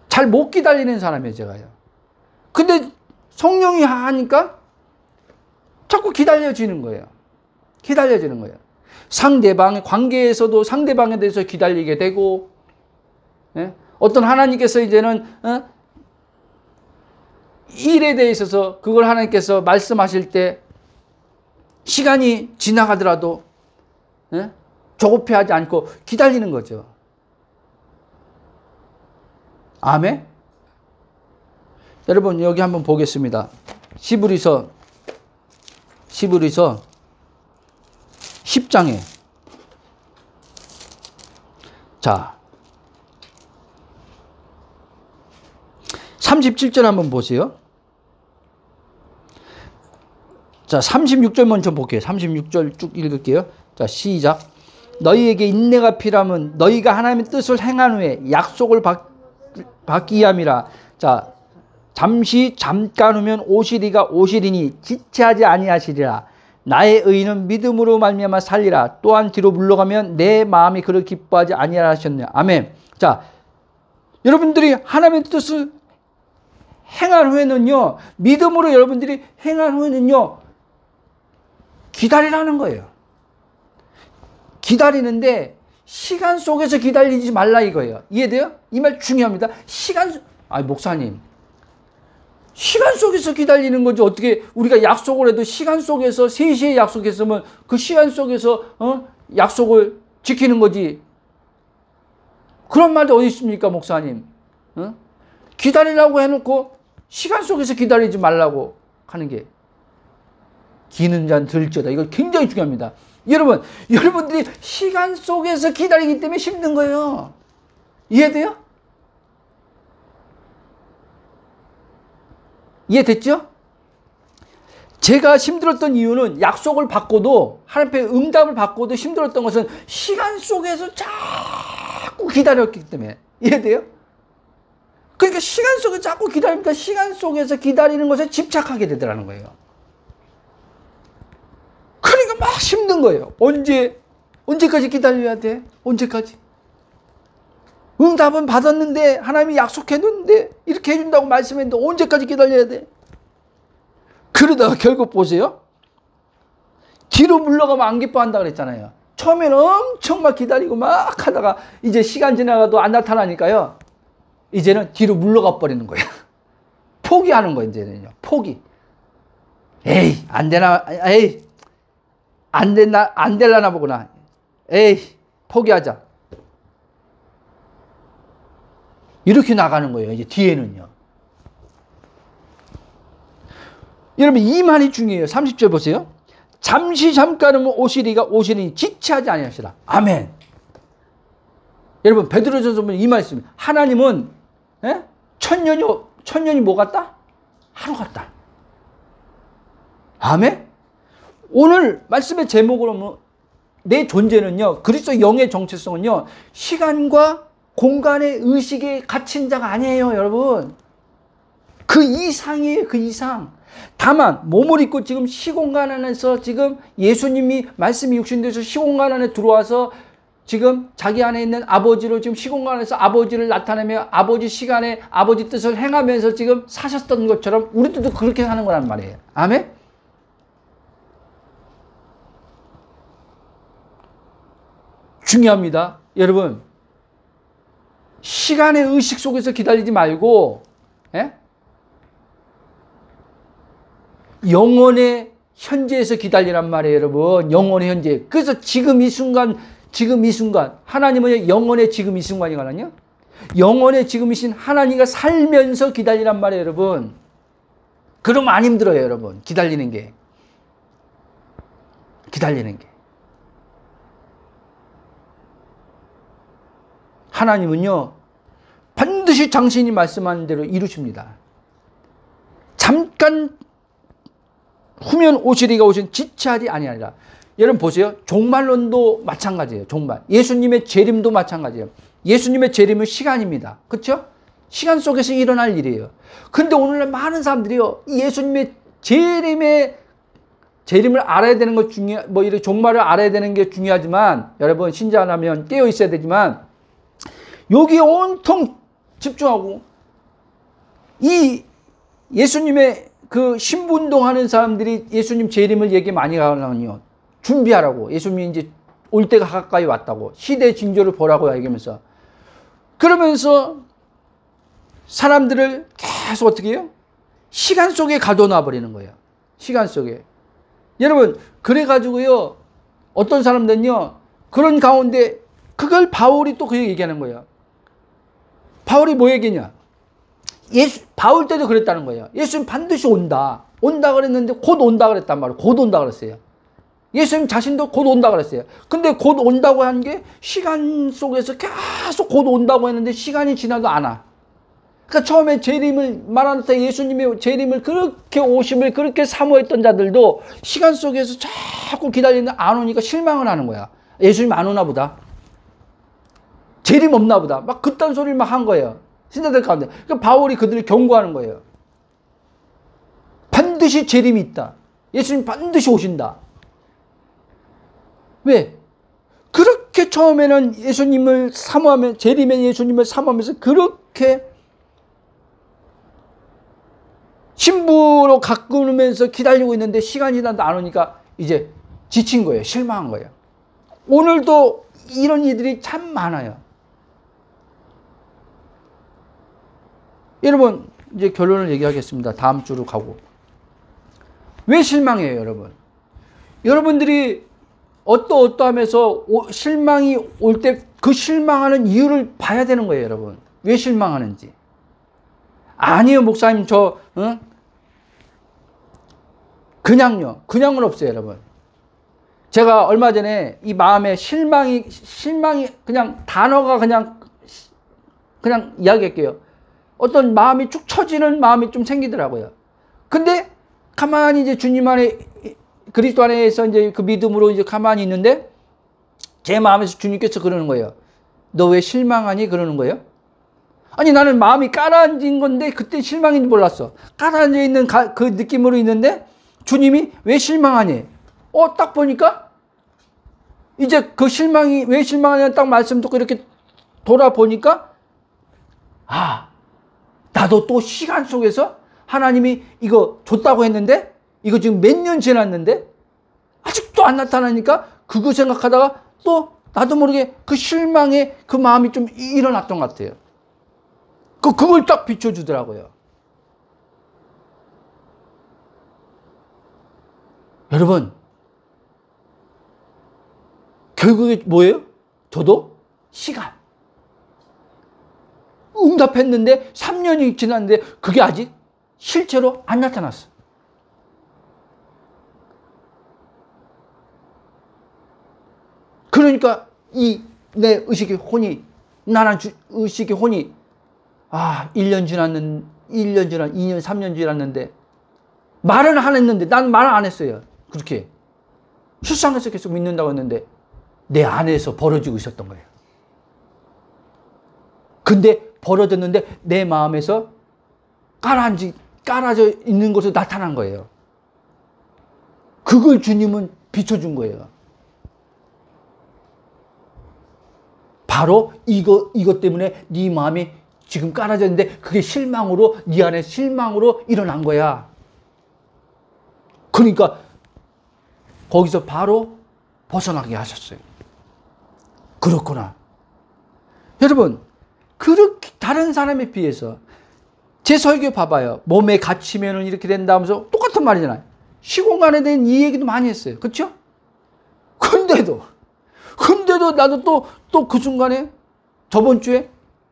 잘 못 기다리는 사람이에요, 제가요. 근데 성령이 하니까 자꾸 기다려지는 거예요. 기다려지는 거예요. 상대방의 관계에서도 상대방에 대해서 기다리게 되고, 예? 어떤 하나님께서 이제는 일에 대해 있어서 그걸 하나님께서 말씀하실 때 시간이 지나가더라도 조급해하지 않고 기다리는 거죠. 아멘? 여러분 여기 한번 보겠습니다. 히브리서 10장에 자 37절 한번 보세요. 자 36절 먼저 볼게요. 36절 쭉 읽을게요. 자 시작. 너희에게 인내가 필요하면 너희가 하나님의 뜻을 행한 후에 약속을 받기 위함이라. 자 잠깐 후면 오시리가 오시리니 지체하지 아니하시리라. 나의 의인은 믿음으로 말미암아 살리라. 또한 뒤로 물러가면 내 마음이 그를 기뻐하지 아니하라 하셨네요. 아멘. 자 여러분들이 하나님의 뜻을 행한 후에는요, 믿음으로 여러분들이 행한 후에는요, 기다리라는 거예요. 기다리는데 시간 속에서 기다리지 말라 이거예요. 이해돼요? 이 말 중요합니다. 목사님, 시간 속에서 기다리는 거지. 어떻게 우리가 약속을 해도 시간 속에서 3시에 약속했으면 그 시간 속에서 약속을 지키는 거지. 그런 말도 어디 있습니까, 목사님? 기다리라고 해놓고 시간 속에서 기다리지 말라고 하는 게 기는 자는 들지어다. 이거 굉장히 중요합니다. 여러분들이 시간 속에서 기다리기 때문에 힘든 거예요. 이해돼요? 이해됐죠? 제가 힘들었던 이유는 약속을 받고도 하나님의 응답을 받고도 힘들었던 것은 시간 속에서 자꾸 기다렸기 때문에. 이해돼요? 그러니까 시간 속에 자꾸 기다리니까 시간 속에서 기다리는 것에 집착하게 되더라는 거예요. 그러니까 막 힘든 거예요. 언제까지 기다려야 돼? 언제까지? 응답은 받았는데 하나님이 약속했는데 이렇게 해준다고 말씀했는데 언제까지 기다려야 돼? 그러다가 결국 보세요. 뒤로 물러가면 안 기뻐한다 그랬잖아요. 처음에는 엄청 막 기다리고 막 하다가 이제 시간 지나가도 안 나타나니까요. 이제는 뒤로 물러가 버리는 거예요. 포기하는 거예요, 이제는요. 포기. 에이, 안 되나, 에이, 안 될라나 보구나. 에이, 포기하자. 이렇게 나가는 거예요, 이제 뒤에는요. 여러분, 이 말이 중요해요. 30절 보세요. 잠시 잠깐은 오시리가 오시리니 지체하지 아니하시라. 아멘. 여러분, 베드로전서 보면 이 말씀. 하나님은 천년이 뭐 같다? 하루 같다. 아멘. 오늘 말씀의 제목으로 보면 내 존재는요, 그리스도 영의 정체성은요, 시간과 공간의 의식에 갇힌 자가 아니에요, 여러분. 그 이상이에요, 그 이상. 다만 몸을 입고 지금 시공간 안에서 지금 예수님이 말씀이 육신돼서 시공간 안에 들어와서 지금 자기 안에 있는 아버지로 지금 시공간 안에서 아버지를 나타내며 아버지 시간에 아버지 뜻을 행하면서 지금 사셨던 것처럼 우리들도 그렇게 사는 거란 말이에요. 아멘? 중요합니다. 여러분, 시간의 의식 속에서 기다리지 말고 영혼의 현재에서 기다리란 말이에요, 여러분. 영혼의 현재. 그래서 지금 이 순간 하나님은 영혼의 지금 이 순간이거든요. 영혼의 지금이신 하나님과 살면서 기다리란 말이에요, 여러분. 그러면 안 힘들어요, 여러분. 기다리는 게. 하나님은요, 반드시 당신이 말씀하는 대로 이루십니다. 잠깐 후면 오시리가 오신 지체하지 아니하리라. 여러분 보세요. 종말론도 마찬가지예요. 종말. 예수님의 재림도 마찬가지예요. 예수님의 재림은 시간입니다. 그렇죠? 시간 속에서 일어날 일이에요. 그런데 오늘날 많은 사람들이요, 예수님의 재림을 알아야 되는 것 이렇게 종말을 알아야 되는 게 중요하지만, 여러분 신자라면 깨어 있어야 되지만, 여기에 온통 집중하고 이 예수님의 그 신부운동 하는 사람들이 예수님 재림을 얘기 많이 하려면요, 준비하라고. 예수님이 이제 올 때가 가까이 왔다고. 시대의 징조를 보라고 얘기하면서. 그러면서 사람들을 계속 어떻게 해요? 시간 속에 가둬놔 버리는 거예요. 시간 속에. 여러분, 그래가지고요, 어떤 사람들은요, 그런 가운데, 그걸 바울이 또 그 얘기하는 거예요. 바울이 뭐 얘기냐? 바울 때도 그랬다는 거예요. 예수님 반드시 온다. 온다 그랬는데 곧 온다 그랬단 말이에요. 곧 온다 그랬어요. 예수님 자신도 곧 온다 그랬어요. 근데 곧 온다고 한 게 시간 속에서 계속 곧 온다고 했는데 시간이 지나도 안 와. 그러니까 처음에 재림을 말할 때 예수님의 재림을 그렇게 오심을 그렇게 사모했던 자들도 시간 속에서 자꾸 기다리는데 안 오니까 실망을 하는 거야. 예수님 안 오나 보다. 재림 없나 보다. 막 그딴 소리를 막 한 거예요. 신자들 가운데. 그러니까 바울이 그들을 경고하는 거예요. 반드시 재림이 있다. 예수님 반드시 오신다. 왜? 그렇게 처음에는 예수님을 사모하면, 재림의 예수님을 사모하면서 그렇게 신부로 가꾸면서 기다리고 있는데 시간이 지나도 안 오니까 이제 지친 거예요. 실망한 거예요. 오늘도 이런 이들이 참 많아요. 여러분, 이제 결론을 얘기하겠습니다. 다음 주로 가고. 왜 실망해요, 여러분? 여러분들이 어떠하면서 실망이 올 때 그 실망하는 이유를 봐야 되는 거예요, 여러분. 왜 실망하는지. 아니요, 목사님, 그냥은 없어요, 여러분. 제가 얼마 전에 이 마음에 실망이 그냥 단어가 그냥 이야기할게요. 어떤 마음이 축 처지는 마음이 좀 생기더라고요. 근데 가만히 이제 주님 안에, 그리스도 안에서 이제 그 믿음으로 이제 가만히 있는데 제 마음에서 주님께서 그러는 거예요. 너 왜 실망하니? 그러는 거예요. 아니, 나는 마음이 가라앉은 건데 그때 실망인지 몰랐어. 가라앉아 있는 그 느낌으로 있는데 주님이 왜 실망하니? 딱 보니까 이제 그 실망이 왜 실망하냐는 딱 말씀 듣고 이렇게 돌아보니까 나도 또 시간 속에서 하나님이 이거 줬다고 했는데 이거 지금 몇 년 지났는데 아직도 안 나타나니까 그거 생각하다가 또 나도 모르게 그 실망의 그 마음이 좀 일어났던 것 같아요. 그걸 딱 비춰주더라고요. 여러분, 결국에 뭐예요? 저도 시간. 응답했는데 3년이 지났는데 그게 아직 실제로 안 나타났어. 그러니까 이 내 의식의 혼이, 나란 의식의 혼이 1년 지났는, 1년 지난, 2년, 3년 지났는데 말은 안 했는데, 난 말을 안 했어요. 그렇게 실상에서 계속 믿는다고 했는데 내 안에서 벌어지고 있었던 거예요. 근데 벌어졌는데 내 마음에서 깔아져 있는 것으로 나타난 거예요. 그걸 주님은 비춰준 거예요. 바로 이것 때문에 네 마음이 지금 깔아졌는데 그게 실망으로, 네 안에 실망으로 일어난 거야. 그러니까 거기서 바로 벗어나게 하셨어요. 그렇구나. 여러분, 그렇게 다른 사람에 비해서 제 설교 봐봐요. 몸에 갇히면 이렇게 된다 하면서 똑같은 말이잖아요. 시공간에 대한 이 얘기도 많이 했어요. 그렇죠? 근데도 나도 또 그 순간에 저번 주에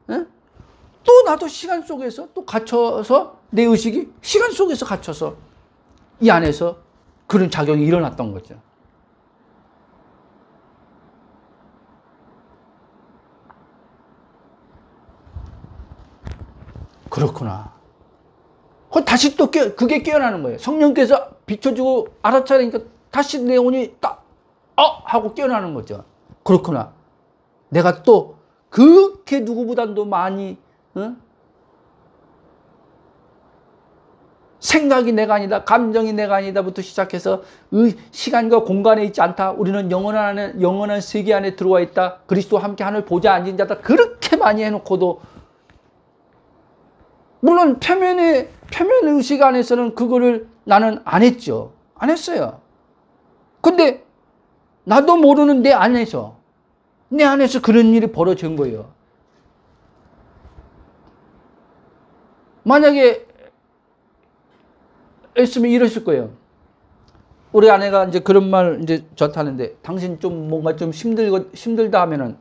또 나도 시간 속에서 또 갇혀서 내 의식이 시간 속에서 갇혀서 이 안에서 그런 작용이 일어났던 거죠. 그렇구나. 다시 또 그게 깨어나는 거예요. 성령께서 비춰주고 알아차리니까 다시 내 혼이 딱 하고 깨어나는 거죠. 그렇구나. 내가 또 그렇게 누구보다도 많이 생각이 내가 아니다, 감정이 내가 아니다부터 시작해서 시간과 공간에 있지 않다. 우리는 영원한 세계 안에 들어와 있다. 그리스도와 함께 하늘 보좌에 앉은 자다. 그렇게 많이 해놓고도 물론 표면 의식 안에서는 그거를 나는 안 했죠. 안 했어요. 근데 나도 모르는 내 안에서 그런 일이 벌어진 거예요. 만약에 했으면 이랬을 거예요. 우리 아내가 이제 그런 말 이제 저한테 하는데, 당신 좀 뭔가 좀 힘들다 하면은,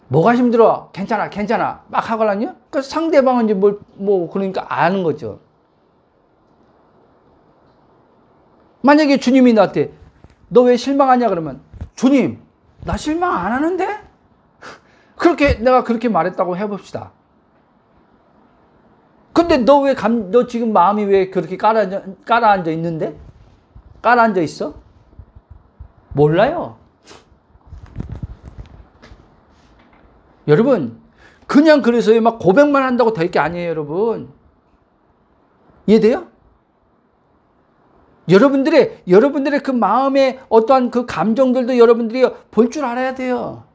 뭐가 힘들어? 괜찮아. 막 하거든요? 그 상대방은 이제 그러니까 아는 거죠. 만약에 주님이 나한테, 너 왜 실망하냐? 그러면, 주님, 나 실망 안 하는데? 내가 그렇게 말했다고 해봅시다. 근데 너 지금 마음이 왜 그렇게 깔아앉아 있는데? 깔아앉아 있어? 몰라요. 여러분, 그냥 그래서 막 고백만 한다고 될 게 아니에요, 여러분. 이해돼요? 여러분들의 그 마음의 어떠한 그 감정들도 여러분들이 볼 줄 알아야 돼요.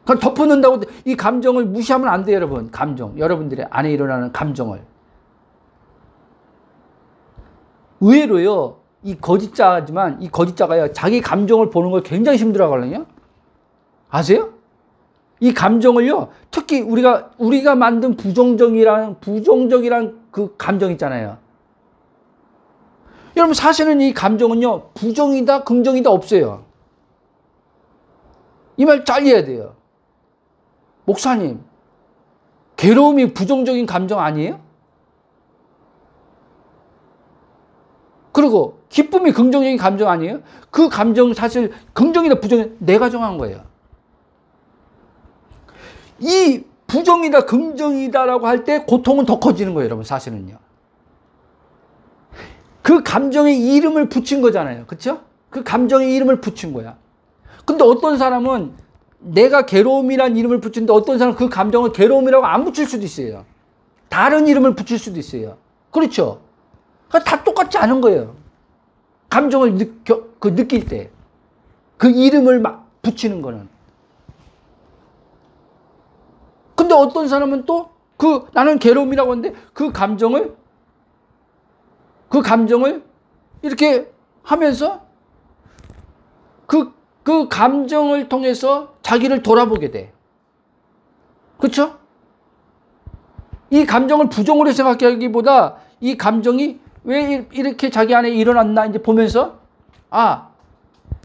그걸 덮어놓는다고 이 감정을 무시하면 안 돼요, 여러분. 여러분들의 안에 일어나는 감정을. 의외로요, 이 거짓자가요, 자기 감정을 보는 걸 굉장히 힘들어 하거든요. 아세요? 이 감정을요, 특히 우리가 만든 부정적이란 그 감정 있잖아요. 여러분, 사실은 이 감정은요, 부정이다, 긍정이다 없어요. 이 말 잘 이해해야 돼요. 목사님, 괴로움이 부정적인 감정 아니에요? 그리고 기쁨이 긍정적인 감정 아니에요? 그 감정 사실 긍정이다, 부정이다 내가 정한 거예요. 이 부정이다, 긍정이다라고 할 때 고통은 더 커지는 거예요, 여러분, 사실은요. 그 감정에 이름을 붙인 거잖아요. 그렇죠? 그 감정에 이름을 붙인 거야. 근데 어떤 사람은 내가 괴로움이란 이름을 붙이는데 어떤 사람은 그 감정을 괴로움이라고 안 붙일 수도 있어요. 다른 이름을 붙일 수도 있어요. 그렇죠? 다 똑같지 않은 거예요. 감정을 느낄 때. 그 이름을 막 붙이는 거는. 근데 어떤 사람은 또 나는 괴로움이라고 하는데 그 감정을 이렇게 하면서 그 감정을 통해서 자기를 돌아보게 돼. 그렇죠? 이 감정을 부정으로 생각하기보다 이 감정이 왜 이렇게 자기 안에 일어났나 이제 보면서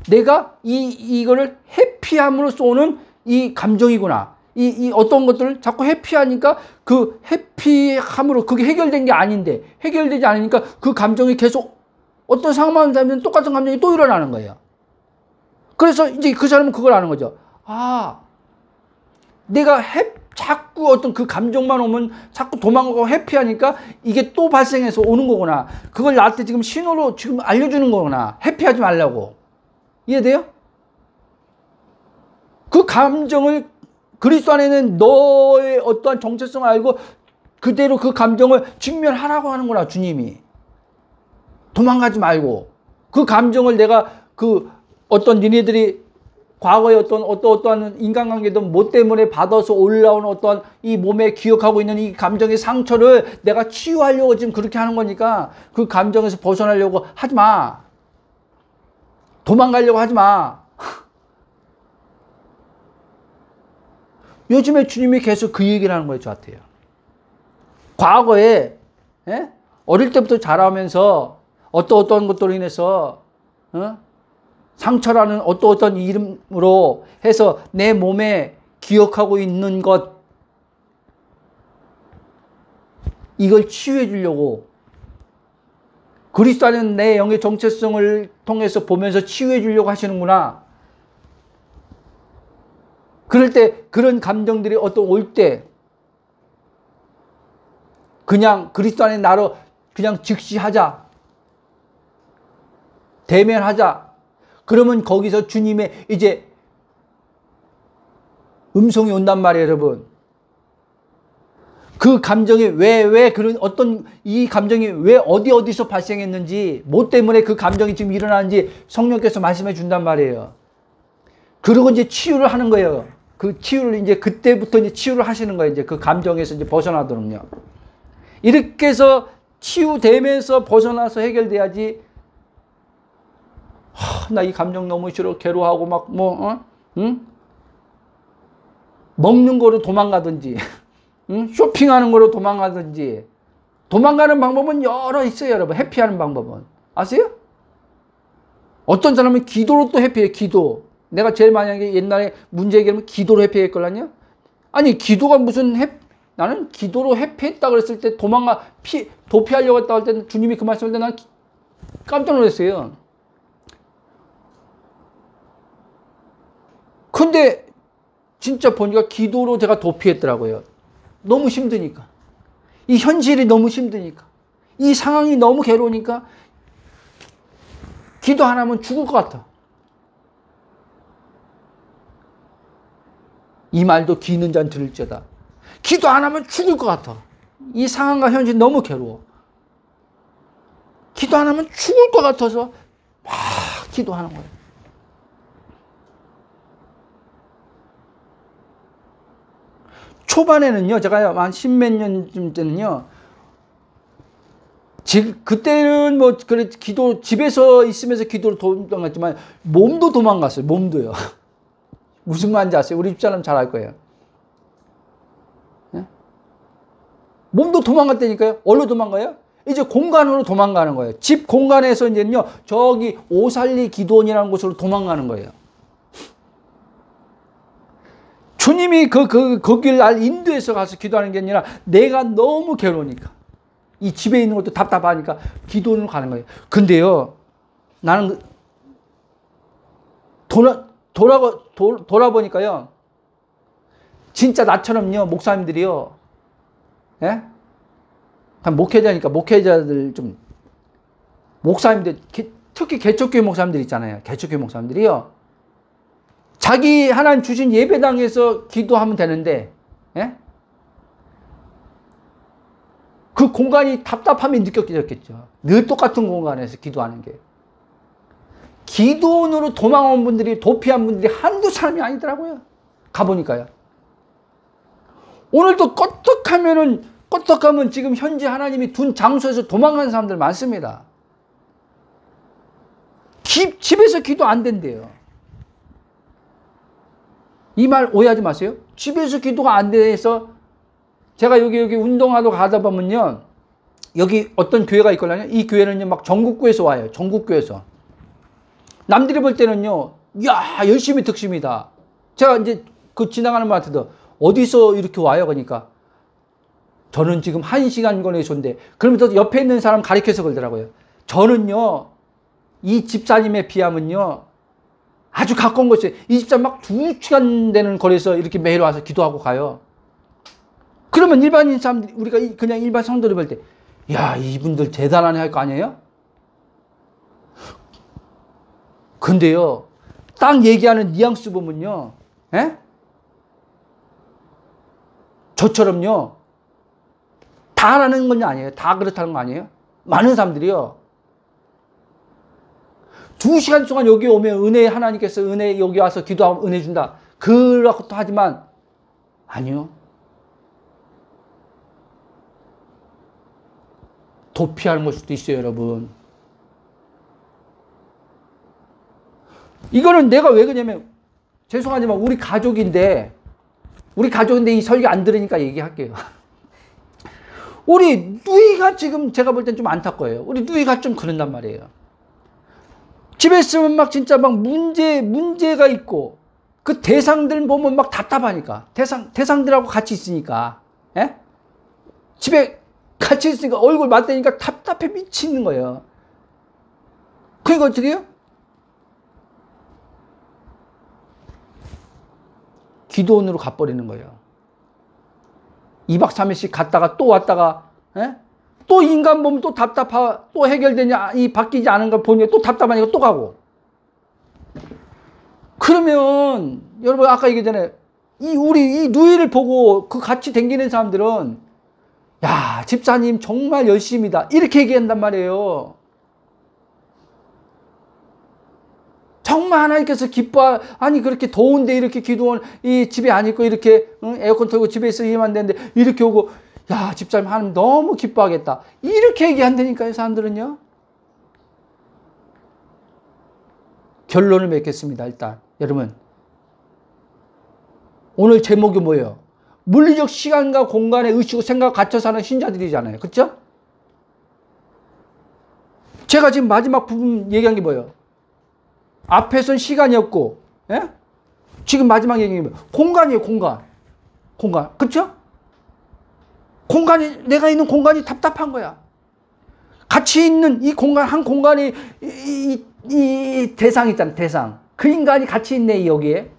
내가 이거를 해피함으로써 오는 이 감정이구나. 이 어떤 것들을 자꾸 해피하니까 그 해피함으로 그게 해결된 게 아닌데 해결되지 않으니까 그 감정이 계속 어떤 상황만 되면 똑같은 감정이 또 일어나는 거예요. 그래서 이제 그 사람은 그걸 아는 거죠. 내가 자꾸 어떤 그 감정만 오면 자꾸 도망가고 해피하니까 이게 또 발생해서 오는 거구나. 그걸 나한테 지금 신호로 지금 알려주는 거구나. 해피하지 말라고. 이해돼요? 그 감정을 그리스도 안에는 너의 어떠한 정체성을 알고 그대로 그 감정을 직면하라고 하는구나, 주님이. 도망가지 말고. 그 감정을 내가 어떤 니네들이 과거에 어떠한 인간관계도 뭐 때문에 받아서 올라온 어떠한 이 몸에 기억하고 있는 이 감정의 상처를 내가 치유하려고 지금 그렇게 하는 거니까 그 감정에서 벗어나려고 하지 마. 도망가려고 하지 마. 요즘에 주님이 계속 그 얘기를 하는 거예요, 저한테요. 과거에, 어릴 때부터 자라면서 어떤 것들로 인해서, 상처라는 어떤 이름으로 해서 내 몸에 기억하고 있는 것, 이걸 치유해 주려고 그리스도 안에는 내 영의 정체성을 통해서 보면서 치유해 주려고 하시는구나. 그럴 때 그런 감정들이 올 때 그냥 그리스도 안에 나로 그냥 즉시하자. 대면하자. 그러면 거기서 주님의 이제 음성이 온단 말이에요, 여러분. 그 감정이 왜 그런 이 감정이 왜 어디서 발생했는지, 뭐 때문에 그 감정이 지금 일어나는지 성령께서 말씀해 준단 말이에요. 그리고 이제 치유를 하는 거예요. 그 치유를 이제 그때부터 이제 치유를 하시는 거예요. 이제 그 감정에서 이제 벗어나도록요. 이렇게 해서 치유되면서 벗어나서 해결돼야지. 나 이 감정 너무 싫어. 괴로워하고 먹는 거로 도망가든지, 쇼핑하는 거로 도망가든지. 도망가는 방법은 여러 있어요, 여러분. 해피하는 방법은. 아세요? 어떤 사람은 기도로 또 해피해, 기도. 내가 제일 만약에 옛날에 문제 해결하면 기도로 해피했걸랑요? 아니, 기도가 무슨 나는 기도로 해피했다 그랬을 때 도피하려고 했다 할 때는 주님이 그 말씀을 때 난 깜짝 놀랐어요. 근데 진짜 보니까 기도로 제가 도피했더라고요. 너무 힘드니까. 이 현실이 너무 힘드니까. 이 상황이 너무 괴로우니까 기도 안 하면 죽을 것 같아. 이 말도 귀 있는 자는 들을지어다. 기도 안 하면 죽을 것 같아. 이 상황과 현실이 너무 괴로워. 기도 안 하면 죽을 것 같아서 막 기도하는 거예요. 초반에는요, 제가 한 십몇 년쯤 때는요, 그때는 그래, 집에서 있으면서 기도를 도망갔지만, 몸도 도망갔어요, 몸도요. 무슨 말인지 아세요? 우리 집사람 잘 알 거예요. 네? 몸도 도망갔다니까요? 어디로 도망가요? 이제 공간으로 도망가는 거예요. 집 공간에서 이제는요, 저기 오살리 기도원이라는 곳으로 도망가는 거예요. 주님이 거길 날 인도해서 가서 기도하는 게 아니라 내가 너무 괴로우니까. 이 집에 있는 것도 답답하니까 기도로 가는 거예요. 근데요, 나는 돌아보니까요, 진짜 나처럼요, 목사님들이요, 예? 목회자니까 목회자들 좀 목사님들, 특히 개척교회 목사님들 있잖아요. 개척교회 목사님들이요. 자기 하나님 주신 예배당에서 기도하면 되는데, 예? 그 공간이 답답함이 느껴졌겠죠. 늘 똑같은 공간에서 기도하는 게. 기도원으로 도망온 분들이, 도피한 분들이 한두 사람이 아니더라고요. 가보니까요. 오늘도 껐떡하면 지금 현재 하나님이 둔 장소에서 도망간 사람들 많습니다. 집에서 기도 안 된대요. 이 말 오해하지 마세요. 집에서 기도가 안 돼서 제가 여기 운동하러 가다 보면요. 여기 어떤 교회가 있거든요. 이 교회는요, 막 전국교회에서 와요. 전국교회에서. 남들이 볼 때는요, 야, 열심히 득심이다. 제가 이제 그 지나가는 분한테도 어디서 이렇게 와요? 그러니까 저는 지금 1시간 거리에서 온데, 그러면서 옆에 있는 사람 가리켜서 그러더라고요. 저는요, 이 집사님에 비하면요, 아주 가까운 곳에, 이 집사님 막 2시간 되는 거리에서 이렇게 매일 와서 기도하고 가요. 그러면 일반인 사람들이, 우리가 그냥 일반 성도를 볼 때, 야, 이분들 대단하네 할 거 아니에요? 근데요, 딱 얘기하는 뉘앙스 보면요, 에? 저처럼요, 다 하라는 건 아니에요. 다 그렇다는 거 아니에요? 많은 사람들이요, 2시간 동안 여기 오면 은혜, 하나님께서 은혜, 여기 와서 기도하면 은혜 준다. 그렇고 또 하지만, 아니요. 도피하는 걸 수도 있어요, 여러분. 이거는 내가 왜 그러냐면, 죄송하지만 우리 가족인데 이 설교 안 들으니까 얘기할게요. 우리 누이가 지금 제가 볼 땐 좀 안타까워요. 우리 누이가 좀 그런단 말이에요. 집에 있으면 막 진짜 막 문제가 있고, 그 대상들 보면 막 답답하니까. 대상들하고 같이 있으니까. 예? 집에 같이 있으니까 얼굴 맞대니까 답답해 미치는 거예요. 그러니까 어떻게 해요? 기도원으로 가버리는 거예요. 2박 3일씩 갔다가 또 왔다가, 예? 또 인간 보면 또 또 해결되냐, 바뀌지 않은 걸 보니 또 답답하니까 또 가고. 그러면, 여러분, 아까 얘기했잖아요. 우리 이 누이를 보고 그 같이 댕기는 사람들은, 야, 집사님 정말 열심이다. 이렇게 얘기한단 말이에요. 정말 하나님께서 아니, 그렇게 더운데 이렇게 기도원, 이 집에 안 있고 이렇게, 에어컨 틀고 집에 있어 일만 되는데 이렇게 오고, 야, 집사님 하나님 너무 기뻐하겠다. 이렇게 얘기한다니까요, 사람들은요. 결론을 맺겠습니다, 일단. 여러분. 오늘 제목이 뭐예요? 물리적 시간과 공간에 의식과 생각 갇혀 사는 신자들이잖아요. 그렇죠? 제가 지금 마지막 부분 얘기한 게 뭐예요? 앞에선 시간이 없고, 예? 지금 마지막 얘기는 뭐예요? 공간이에요, 공간. 그렇죠? 내가 있는 공간이 답답한 거야. 같이 있는 이 공간, 한 공간이, 이 대상 있잖아, 대상. 그 인간이 같이 있네, 여기에.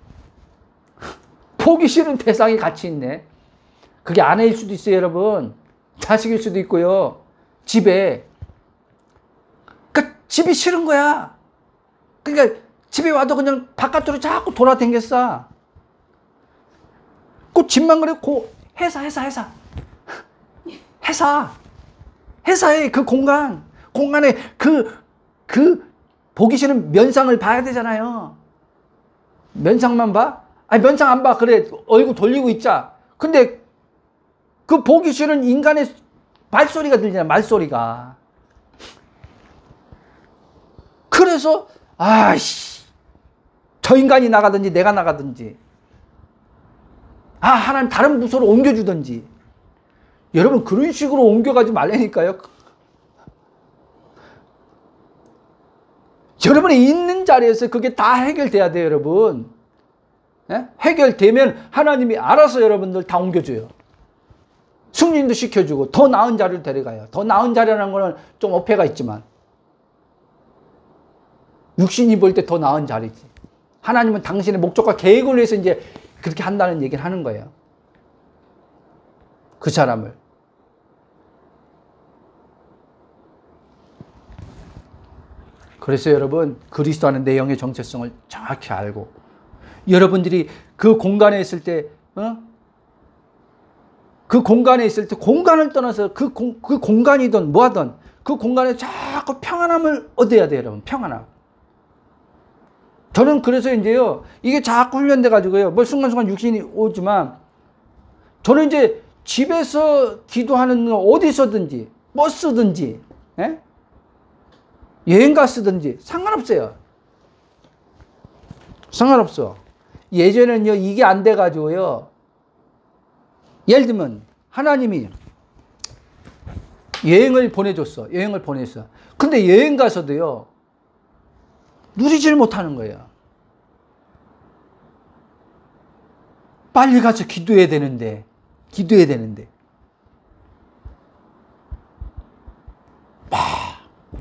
보기 싫은 대상이 같이 있네. 그게 아내일 수도 있어요, 여러분. 자식일 수도 있고요. 집에. 그러니까 집이 싫은 거야. 그러니까 집에 와도 그냥 바깥으로 자꾸 돌아다녔어. 그 집만 그래, 회사에 그 공간에 보기 싫은 면상을 봐야 되잖아요. 면상만 봐? 아니, 면상 안 봐. 그래, 얼굴 돌리고 있자. 근데 그 보기 싫은 인간의 말소리가 들리잖아, 말소리가. 그래서, 저 인간이 나가든지 내가 나가든지, 하나님 다른 부서로 옮겨주든지. 여러분, 그런 식으로 옮겨가지 말라니까요. 여러분이 있는 자리에서 그게 다 해결돼야 돼요, 여러분. 예? 해결되면 하나님이 알아서 여러분들 다 옮겨줘요. 승진도 시켜주고 더 나은 자리를 데려가요. 더 나은 자리라는 거는 좀 어폐가 있지만 육신이 볼 때 더 나은 자리지. 하나님은 당신의 목적과 계획을 위해서 이제 그렇게 한다는 얘기를 하는 거예요. 그 사람을. 그래서 여러분, 그리스도 안에 내 영의 정체성을 정확히 알고, 여러분들이 그 공간에 있을 때, 그 공간에 있을 때 공간을 떠나서 그 공간이든 뭐하든 그 공간에 자꾸 평안함을 얻어야 돼요, 여러분. 평안함. 저는 그래서 이제요, 이게 자꾸 훈련돼 가지고요, 뭐 순간순간 육신이 오지만, 저는 이제 집에서 기도하는 거 어디서든지, 버스든지, 여행 갔으든지 상관없어요. 상관없어. 예전에는요, 이게 안 돼 가지고요, 예를 들면 하나님이 여행을 보내줬어. 여행을 보냈어. 근데 여행 가서도요, 누리질 못하는 거예요. 빨리 가서 기도해야 되는데.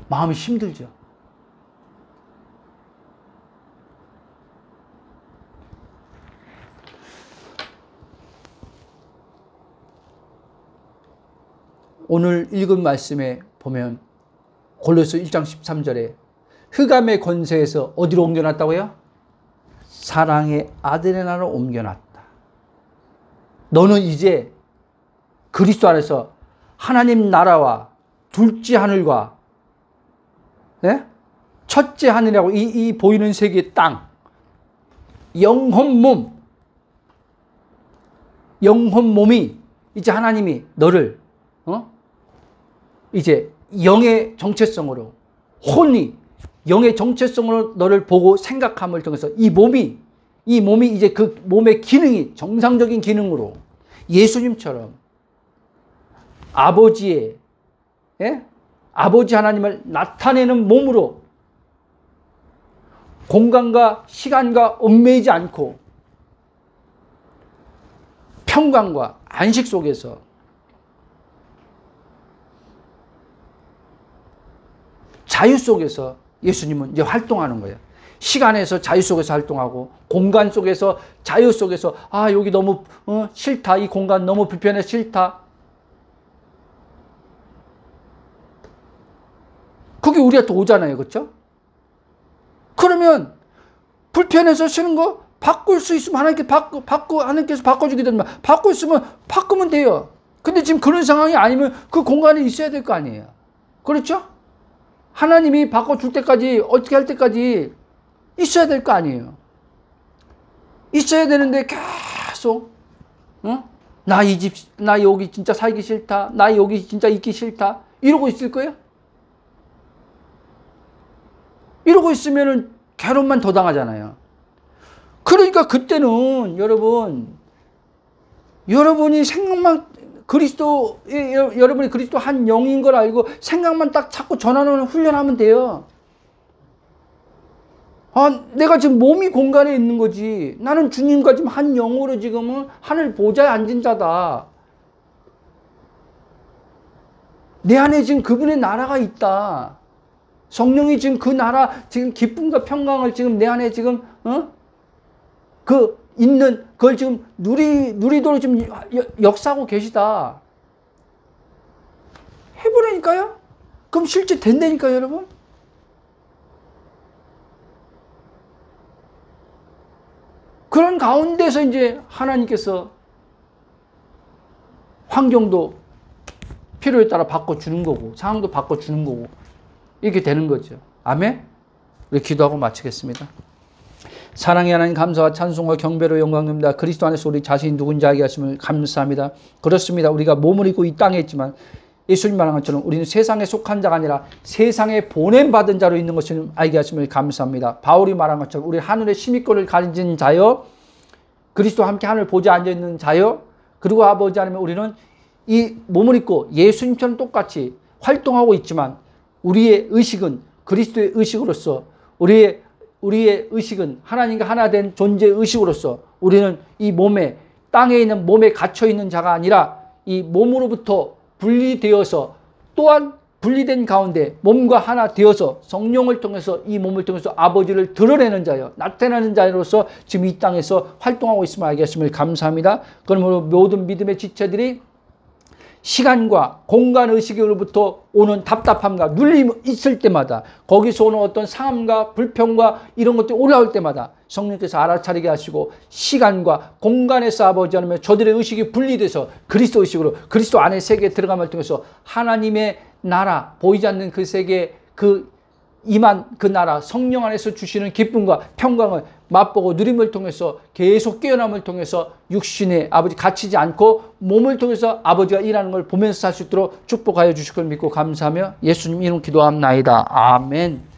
마음이 힘들죠. 오늘 읽은 말씀에 보면 골로새 1장 13절에 흑암의 권세에서 어디로 옮겨놨다고요? 사랑의 아들의 나라로 옮겨놨다. 너는 이제 그리스도 안에서 하나님 나라와 둘째 하늘과 첫째 하늘이라고 이 보이는 세계의 땅, 영혼 몸이 이제 하나님이 너를 이제 영의 정체성으로, 혼이 영의 정체성으로 너를 보고 생각함을 통해서 이 몸이 이제 그 몸의 기능이 정상적인 기능으로 예수님처럼 아버지 하나님을 나타내는 몸으로 공간과 시간과 얽매이지 않고 평강과 안식 속에서 자유 속에서 예수님은 이제 활동하는 거예요. 시간에서 자유 속에서 활동하고, 공간 속에서 자유 속에서, 여기 너무 싫다, 이 공간 너무 불편해, 싫다. 그게 우리한테 오잖아요, 그렇죠? 그러면 불편해서 싫은 거 바꿀 수 있으면 하나님께서 바꿔주게 되면 바꿀 수 있으면 바꾸면 돼요. 근데 지금 그런 상황이 아니면 그 공간에 있어야 될 거 아니에요. 그렇죠? 하나님이 바꿔줄 때까지, 어떻게 할 때까지 있어야 될 거 아니에요. 있어야 되는데 계속 나 여기 진짜 살기 싫다, 나 여기 진짜 있기 싫다, 이러고 있을 거예요? 이러고 있으면은 괴로움만 더 당하잖아요. 그러니까 그때는 여러분이 생각만 여러분이 그리스도 한 영인 걸 알고 생각만 딱 자꾸 전하는 훈련하면 돼요. 내가 지금 몸이 공간에 있는 거지. 나는 주님과 지금 한 영으로 지금은 하늘 보좌에 앉은 자다. 내 안에 지금 그분의 나라가 있다. 성령이 지금 그 나라, 지금 기쁨과 평강을 지금 내 안에 지금, 그걸 지금 누리도록 지금 역사하고 계시다. 해보라니까요? 그럼 실제 된다니까요, 여러분? 그런 가운데서 이제 하나님께서 환경도 필요에 따라 바꿔주는 거고, 상황도 바꿔주는 거고, 이렇게 되는 거죠. 아멘? 우리 기도하고 마치겠습니다. 사랑의 하나님, 감사와 찬송과 경배로 영광입니다. 그리스도 안에서 우리 자신이 누군지 알게 하심을 감사합니다. 그렇습니다. 우리가 몸을 입고 이 땅에 있지만 예수님 말한 것처럼 우리는 세상에 속한 자가 아니라 세상에 보냄받은 자로 있는 것을 알게 하심을 감사합니다. 바울이 말한 것처럼 우리 하늘의 시민권을 가진 자요, 그리스도와 함께 하늘 보좌에 앉아있는 자요, 그리고 아버지 하나님, 우리는 이 몸을 입고 예수님처럼 똑같이 활동하고 있지만 우리의 의식은 그리스도의 의식으로서, 우리의 의식은 하나님과 하나 된 존재의 의식으로서 우리는 이 몸에, 땅에 있는 몸에 갇혀있는 자가 아니라 이 몸으로부터 분리되어서, 또한 분리된 가운데 몸과 하나 되어서 성령을 통해서, 이 몸을 통해서 아버지를 드러내는 자요, 나타내는 자로서 지금 이 땅에서 활동하고 있음을 알게 하심을 감사합니다. 그러므로 모든 믿음의 지체들이 시간과 공간 의식으로부터 오는 답답함과 눌림이 있을 때마다, 거기서 오는 어떤 상함과 불평과 이런 것들이 올라올 때마다 성령께서 알아차리게 하시고, 시간과 공간에서 아버지 하나님 저들의 의식이 분리돼서 그리스도 의식으로 그리스도 안의 세계에 들어감을 통해서 하나님의 나라, 보이지 않는 그 세계, 그 임한 그 나라, 성령 안에서 주시는 기쁨과 평강을 맛보고 누림을 통해서 계속 깨어남을 통해서 육신에 아버지 갇히지 않고 몸을 통해서 아버지가 일하는 걸 보면서 살 수 있도록 축복하여 주실 걸 믿고 감사하며 예수님 이름 기도합나이다. 아멘.